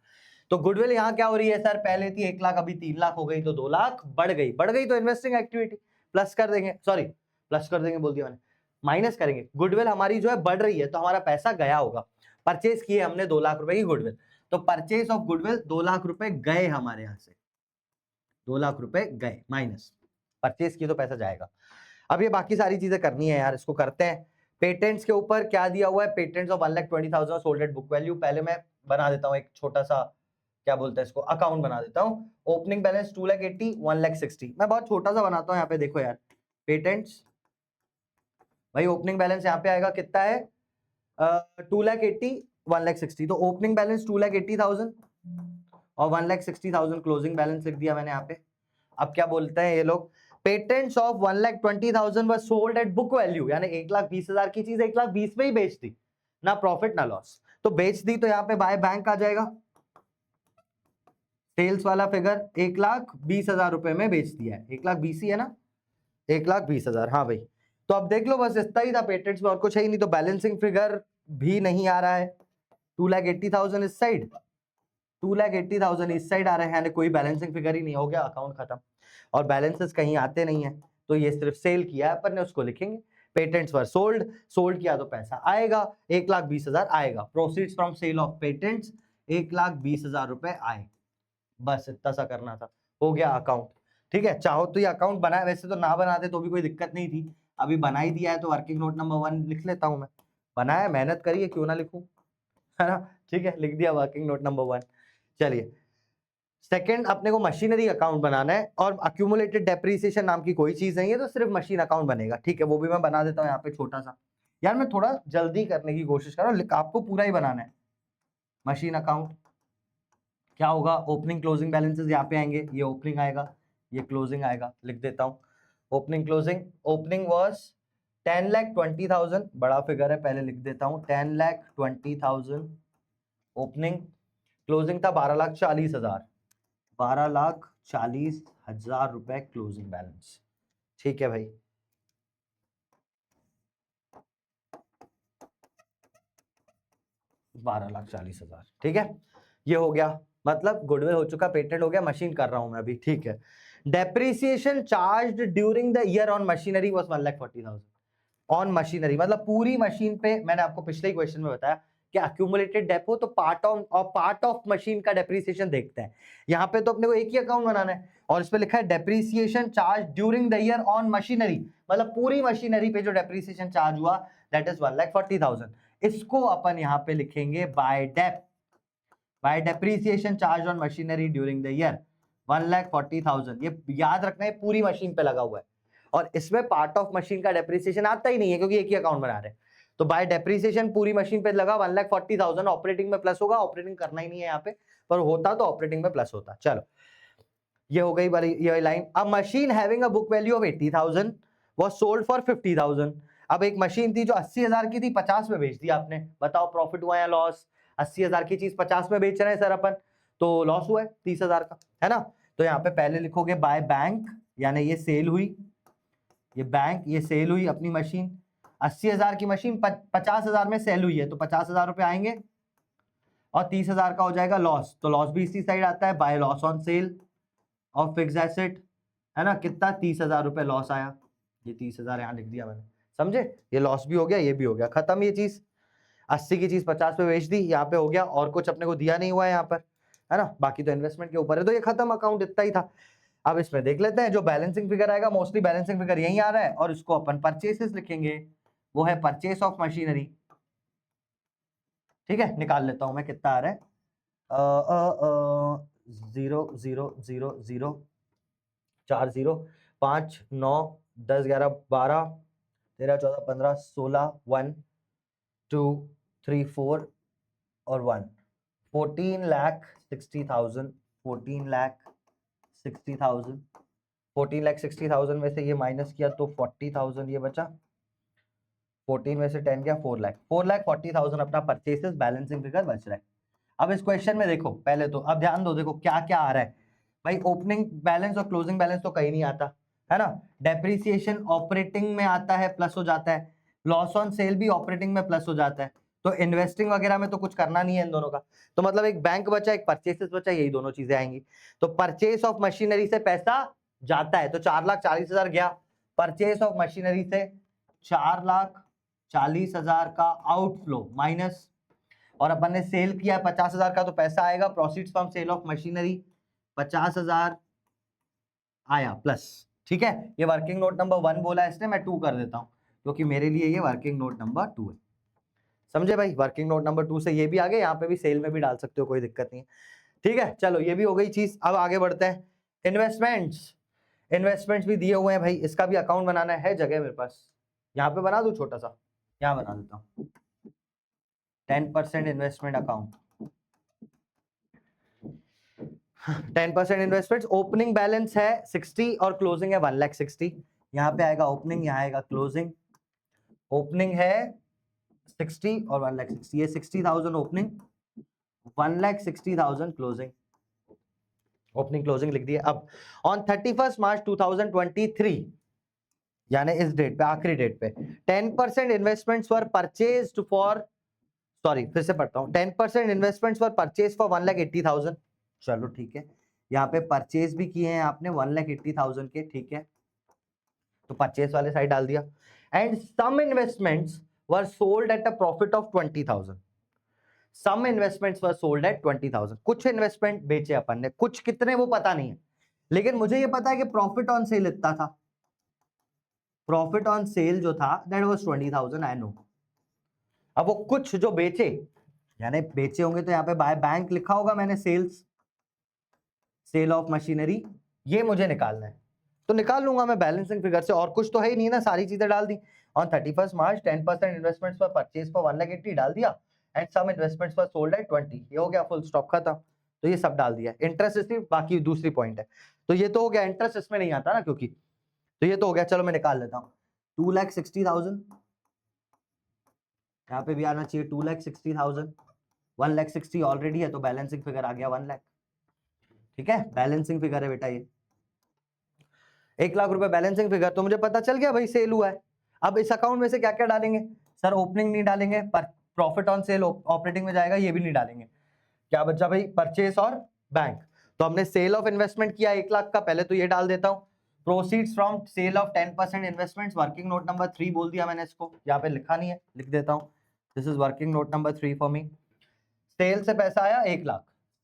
तो गुडविल यहाँ क्या हो रही है सर, पहले थी 1 लाख, अभी 3 लाख हो गई, तो 2 लाख बढ़ गई, बढ़ गई तो इन्वेस्टिंग एक्टिविटी प्लस कर देंगे, सॉरी प्लस कर देंगे बोल दिया मैंने, माइनस करेंगे। गुडविल हमारी जो है बढ़ रही है, तो हमारा पैसा गया होगा, परचेज किए हमने 2 लाख रुपए की गुडविल, तो परचेज ऑफ गुडविल 2 लाख रुपए गए हमारे यहाँ से, 2 लाख रुपए गए, माइनस परचेज किए तो पैसा जाएगा। अब ये बाकी सारी चीजें करनी है यार, इसको करते हैं। पेटेंट्स के ऊपर क्या दिया हुआ है, patents of 1,20,000 sold at book value. पहले मैं बना देता हूँ एक छोटा सा, क्या बोलते हैं इसको, अकाउंट बना देता हूँ। ओपनिंग बैलेंस 2,80,000, 1,60,000, मैं बहुत छोटा सा बनाता हूँ। यहाँ पे देखो यार, पेटेंट्स, भाई ओपनिंग बैलेंस यहाँ पे आएगा कितना है, 2,80,000, 1,60,000, तो ओपनिंग बैलेंस 2,80,000 और 1,60,000 क्लोजिंग बैलेंस लिख दिया मैंने यहाँ पे। अब क्या बोलते हैं ये लोग, patents of 1,20,000 were sold eight book value, यानी 1,20,000 की चीज 1,20,000 में ही बेच दी, ना प्रॉफिट ना लॉस, तो बेच दी, तो यहाँ पे बाय बैंक आ जाएगा। सेल्स वाला फिगर 1,20,000 रुपए में बेच दिया है, 1,20,000 ही है ना, 1,20,000, हाँ भाई। तो अब देख लो बस इतना ही था पेटेंट्स में, और कुछ है ही नहीं, तो बैलेंसिंग फिगर भी नहीं आ रहा है। 2,80,000 इस साइड, 2,80,000 इस साइड आ रहे हैं, यानी कोई बैलेंसिंग फिगर ही नहीं, हो गया अकाउंट खत्म। और बैलेंसेस कहीं आते नहीं है, तो ये सिर्फ सेल किया है अपन ने, उसको लिखेंगे। पेटेंट्स वर सोल्ड, सोल्ड किया तो पैसा आएगा, 1,20,000 आएगा। Proceeds from sale of patents 1,20,000 रुपए आए, बस इतना सा करना था, हो गया अकाउंट। ठीक है, चाहो तो ये अकाउंट बनाए, वैसे तो ना बनाते तो भी कोई दिक्कत नहीं थी, अभी बना ही दिया है तो वर्किंग नोट नंबर 1 लिख लेता हूं मैं, बनाया, मेहनत करिए, क्यों ना लिखूं, है ना। ठीक है, लिख दिया वर्किंग नोट नंबर 1। चलिए सेकंड, अपने को मशीनरी अकाउंट बनाना है, और अक्यूमुलेटेड डेप्रिसिएशन नाम की कोई चीज नहीं है, तो सिर्फ मशीन अकाउंट बनेगा। ठीक है, वो भी मैं बना देता हूँ यहाँ पे छोटा सा, यार मैं थोड़ा जल्दी करने की कोशिश कर रहा हूँ, आपको पूरा ही बनाना है। मशीन अकाउंट क्या होगा, ओपनिंग क्लोजिंग बैलेंसेस यहाँ पे आएंगे, ये ओपनिंग आएगा, ये क्लोजिंग आएगा, लिख देता हूँ ओपनिंग क्लोजिंग। ओपनिंग वाज 10,20,000, बड़ा फिगर है, पहले लिख देता हूँ 10,20,000 ओपनिंग, क्लोजिंग था 12,40,000, 12,40,000 रुपए क्लोजिंग बैलेंस। ठीक है भाई, $12,40,000, ठीक है, ये हो गया, मतलब गुडविल हो चुका, पेटेंट हो गया, मशीन कर रहा हूं मैं अभी। ठीक है, depreciation charged during the year on machinery was 1,40,000 on machinery, मतलब पूरी मशीन पे, मैंने आपको पिछले ही क्वेश्चन में बताया कि अक्यूमुलेटेड डेप हो तो पार्ट ऑफ मशीन का डेप्रिसिएशन देखते हैं। यहाँ पे तो अपने को एक ही अकाउंट बनाना है और इसमें लिखा है depreciation charge during the year on machinery, मतलब पूरी मशीनरी पे जो डेप्रिसिएशन चार्ज हुआ दैट इज 1,40,000। इसको अपन यहाँ पे लिखेंगे bye depreciation charge on machinery during the year 1,40,000। ये याद रखना है पूरी मशीन पे लगा हुआ है और इसमें पार्ट ऑफ मशीन का डेप्रिसिएशन आता ही नहीं है क्योंकि एक ही अकाउंट बना रहे हैं। तो बाय डेप्रिसिएशन पूरी मशीन पे लगा 1,40,000, ऑपरेटिंग में प्लस होगा, ऑपरेटिंग करना ही नहीं है यहाँ पे, पर होता तो ऑपरेटिंग में प्लस होता। चलो ये हो गई वाली ये लाइन। अब machine having a book value of 80,000 was sold for 50,000। अब एक मशीन थी जो 80,000 की थी, 50 में बेच दी आपने, बताओ प्रॉफिट हुआ या लॉस? 80,000 की चीज 50 में बेच रहे हैं सर अपन, तो लॉस हुआ है 30,000 का, है ना। तो यहाँ पे पहले लिखोगे बाय बैंक, यानी ये सेल हुई, ये बैंक, ये सेल हुई अपनी मशीन। 80,000 की मशीन 50,000 में सेल हुई है तो 50,000 रुपए आएंगे और 30,000 का हो जाएगा लॉस, तो लॉस भी इसी साइड आता है, by loss on sale of fix asset, है ना। कितना? 30,000 रुपए लॉस आया, ये 30,000 यहाँ लिख दिया मैंने, समझे। ये लॉस भी हो गया, ये भी हो गया, खत्म ये चीज। 80 की चीज 50 पे बेच दी, यहाँ पे हो गया, और कुछ अपने को दिया नहीं हुआ है यहाँ पर, है ना, बाकी तो इन्वेस्टमेंट के ऊपर है, तो ये खत्म, अकाउंट इतना ही था। अब इसमें देख लेते हैं जो बैलेंसिंग फिगर आएगा, मोस्टली बैलेंसिंग फिगर यही आ रहा है और इसको अपन परचेसेस लिखेंगे, वो है परचेस ऑफ मशीनरी। ठीक है, निकाल लेता हूं मैं कितना आ रहा है, 0,0,0,0 4 0 5 9 10 11 12 13 14 15 16 1 2 3 4 और 1 14,60,000 14,60,000 14,60,000 में से ये माइनस किया तो 40,000 ये बचा, 14 में से 10 गया 4,40,000 अपना परचेसेस बैलेंसिंग फिगर बच रहा है। अब इस क्वेश्चन में देखो पहले तो, अब ध्यान दो, देखो क्या क्या आ रहा है भाई। ओपनिंग बैलेंस और क्लोजिंग बैलेंस तो कहीं नहीं आता, है ना। डेप्रिसिएशन ऑपरेटिंग में आता है, प्लस हो जाता है। लॉस ऑन सेल भी ऑपरेटिंग में प्लस हो जाता है। तो इन्वेस्टिंग वगैरह में तो कुछ करना नहीं है इन दोनों का, तो मतलब एक बैंक बचा, एक परचेसेस बचा, यही दोनों चीजें आएंगी। तो परचेस ऑफ मशीनरी से पैसा जाता है तो 4,40,000 गया, परचेस ऑफ मशीनरी से 4,40,000 का आउटफ्लो माइनस, और अपन ने सेल किया है 50,000 का तो पैसा आएगा, proceeds from sale of machinery 50,000 आया प्लस। ठीक है, ये वर्किंग नोट नंबर 1 बोला है इसने, मैं 2 कर देता हूं क्योंकि मेरे लिए ये वर्किंग नोट नंबर 2 है, समझे भाई। वर्किंग नोट नंबर 2 से ये भी आ गए, यहाँ पे भी सेल में भी डाल सकते हो, कोई दिक्कत नहीं है। ठीक है, चलो ये भी हो गई चीज। अब आगे बढ़ते हैं, इन्वेस्टमेंट्स भी दिए हुए हैं भाई, इसका भी अकाउंट बनाना है, जगह मेरे पास, यहाँ पे बना दूं छोटा सा, यहाँ बना देता हूँ 10% investment account. 10% investments, opening balance है 60 और क्लोजिंग है 1,60,000। यहाँ पे आएगा ओपनिंग, यहाँ आएगा क्लोजिंग। ओपनिंग है 60 और 1,60,000, ये 60,000 ओपनिंग, 1,60,000 क्लोजिंग, ओपनिंग क्लोजिंग लिख दिया। अब ऑन 31 मार्च 2023, यानी इस डेट पे, आखिरी डेट पे, 10% investments were purchased for, sorry फिर से पढ़ता हूं, 10% इन्वेस्टमेंट्स वर परचेज फॉर 1,80,000। चलो ठीक है, यहाँ पे परचेज भी किए हैं आपने 1,80,000 के, ठीक है, तो परचेज वाले साइड डाल दिया। And some investments were sold at a profit of 20,000। Some investments were sold at 20,000, कुछ इन्वेस्टमेंट बेचे अपन ने, कुछ कितने वो पता नहीं है, लेकिन मुझे ये पता है कि प्रॉफिट ऑन सेल इतना था, प्रॉफिट ऑन सेल जो था दैट वाज 20,000, आई नो। अब वो कुछ जो बेचे, यानी बेचे होंगे तो यहाँ पे बाय बैंक लिखा होगा मैंने, सेल्स, सेल ऑफ मशीनरी, ये मुझे निकालना है, तो निकाल लूंगा मैं बैलेंसिंग फिगर से, और कुछ तो है ही नहीं ना, सारी चीजें डाल दी। On 31 March 10% investments for purchase for 1,80,000 डाल दिया, and some investments for sold at 20, ये हो गया, फुल स्टॉप खत्म। तो ये सब डाल दिया। इंटरेस्ट रिसीव बाकी दूसरी पॉइंट है, तो ये तो हो गया, इंटरेस्ट इसमें नहीं आता ना क्योंकि, तो ये तो हो गया। चलो मैं निकाल लेता हूँ, 2,60,000, यहाँ पे भी आना चाहिए 2,60,000, 1,60,000 ऑलरेडी है तो बैलेंसिंग फिगर आ गया 1,00,000। ठीक है, बैलेंसिंग फिगर है बेटा ये 1,00,000 रुपए बैलेंसिंग फिगर, तो मुझे पता चल गया भाई सेल हुआ है। अब इस अकाउंट में से क्या क्या डालेंगे सर? ओपनिंग नहीं डालेंगे, पर प्रॉफिट ऑन सेल ऑपरेटिंग में जाएगा, ये भी नहीं डालेंगे। क्या बचा भाई? परचेस और बैंक। तो हमने सेल ऑफ इन्वेस्टमेंट किया 1,00,000 का, पहले तो ये डाल देता हूँ। Proceeds from sale of 10% investments, working note number 3 बोल दिया मैंने इसको, यहाँ पे लिखा नहीं है, लिख देता हूँ this is working note number 3 for me. Sale से पैसा आया 1 लाख,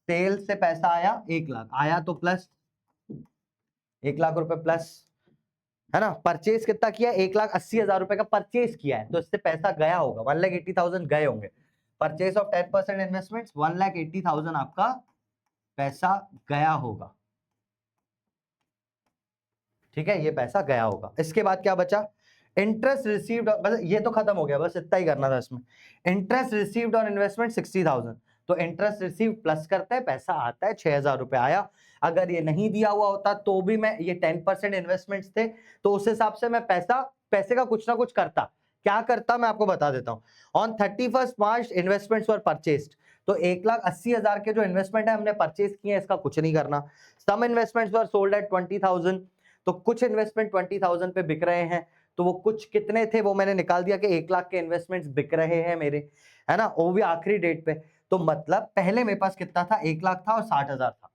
सेल से पैसा आया 1 लाख, आया तो प्लस 1 लाख रुपए प्लस, है ना। परचेज कितना किया, 1,80,000 रुपए का परचेज किया है, तो इससे पैसा गया होगा 1,80,000 गए होंगे। परचेज ऑफ 10% इन्वेस्टमेंट 1,80,000 आपका पैसा गया होगा, ठीक है, ये पैसा गया होगा। इसके बाद क्या बचा, इंटरेस्ट रिसीव्ड, बस ये तो खत्म हो गया, बस इतना ही करना था इसमें। इंटरेस्ट रिसीव्ड ऑन इन्वेस्टमेंट 60,000, तो इंटरेस्ट रिसीव प्लस करते हैं, पैसा आता है 6,000 रुपए आया। अगर ये नहीं दिया हुआ होता तो भी मैं, ये 10% इन्वेस्टमेंट्स थे तो उस हिसाब से मैं पैसे का कुछ ना कुछ करता। क्या करता मैं आपको बता देता हूँ। On 31 March investments were purchased, तो 1,80,000 के जो इन्वेस्टमेंट है हमने परचेज किए, इसका कुछ नहीं करना। सम इन्वेस्टमेंट्स वर सोल्ड एट 20,000, तो कुछ इन्वेस्टमेंट 20,000 पे बिक रहे हैं, तो वो कुछ कितने थे वो मैंने निकाल दिया कि 1 लाख के इन्वेस्टमेंट्स बिक रहे हैं मेरे, है ना, वो भी आखिरी डेट पे। तो मतलब पहले मेरे पास कितना था, 1 लाख था और 60,000 था,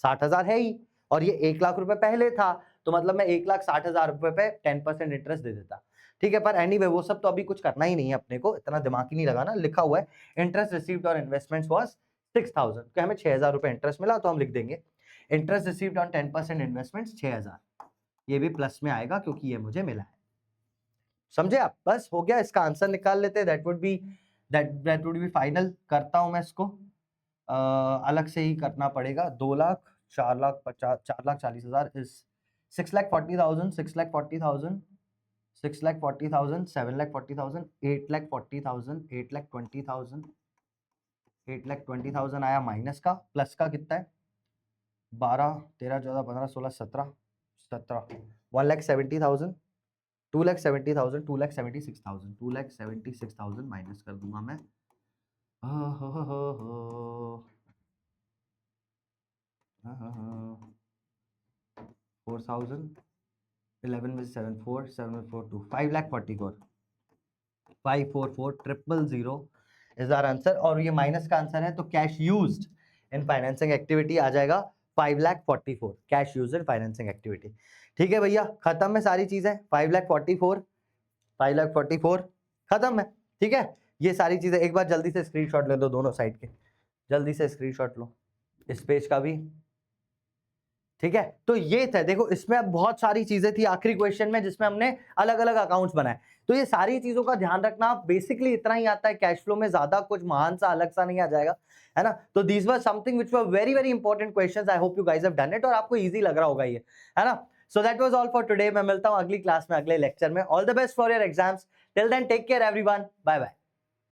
60,000 है ही, और ये 1 लाख रुपए पहले था, तो मतलब मैं 1,60,000 रुपए पे 10% इंटरेस्ट दे देता, ठीक है। पर एनीवे वो सब तो अभी कुछ करना ही नहीं है अपने को, इतना दिमाग ही नहीं लगाना। लिखा हुआ है इंटरेस्ट रिसीव्ड और इन्वेस्टमेंट्स वाज 6,000, कि हमें 6,000 रुपए इंटरेस्ट मिला, तो हम लिख देंगे इंटरेस्ट रिसीव्ड ऑन 10% इन्वेस्टमेंट्स 6,000, ये भी प्लस में आएगा क्योंकि ये मुझे मिला है। समझे आप, बस हो गया, इसका आंसर निकाल लेते हैं। That would be final. करता हूं मैं इसको अलग से ही करना पड़ेगा। 2 लाख 4,40,000 इज 6,40,000, 6,40,000, 6,40,000, 7,40,000, 8,40,000, 8,20,000, 8,20,000 आया माइनस का, प्लस का कितना है 12, 13, 14, 15, 16, 17, 1,70,000, 2,70,000, 2,76,000, 2,76,000 माइनस कर दूंगा मैं। 4,000, 11 with 7, 4, 7 4, 2, 5,44, 544,000 इज आवर आंसर। और ये माइनस का आंसर है, तो cash used in financing activity आ जाएगा 5,44,000, cash used in financing activity. ठीक है भैया, खत्म है सारी चीजें, 5,44,000 खत्म है, ठीक है। ये सारी चीजें एक बार जल्दी से स्क्रीनशॉट ले दो दोनों साइड के, जल्दी से स्क्रीनशॉट लो इस पेज का भी, ठीक है। तो ये था, देखो इसमें अब बहुत सारी चीजें थी आखिरी क्वेश्चन में जिसमें हमने अलग अलग अकाउंट्स बनाए, तो ये सारी चीजों का ध्यान रखना। बेसिकली इतना ही आता है, कैश फ्लो में ज्यादा कुछ महान सा अलग सा नहीं आ जाएगा, है ना। तो these were something which were very very important questions. I hope you guys have done it और आपको इजी लग रहा होगा ये, है ना। So that was all for today. मैं मिलता हूं अगली क्लास में, अगले लेक्चर में। All the best for your exams. Till then take care everyone, bye bye.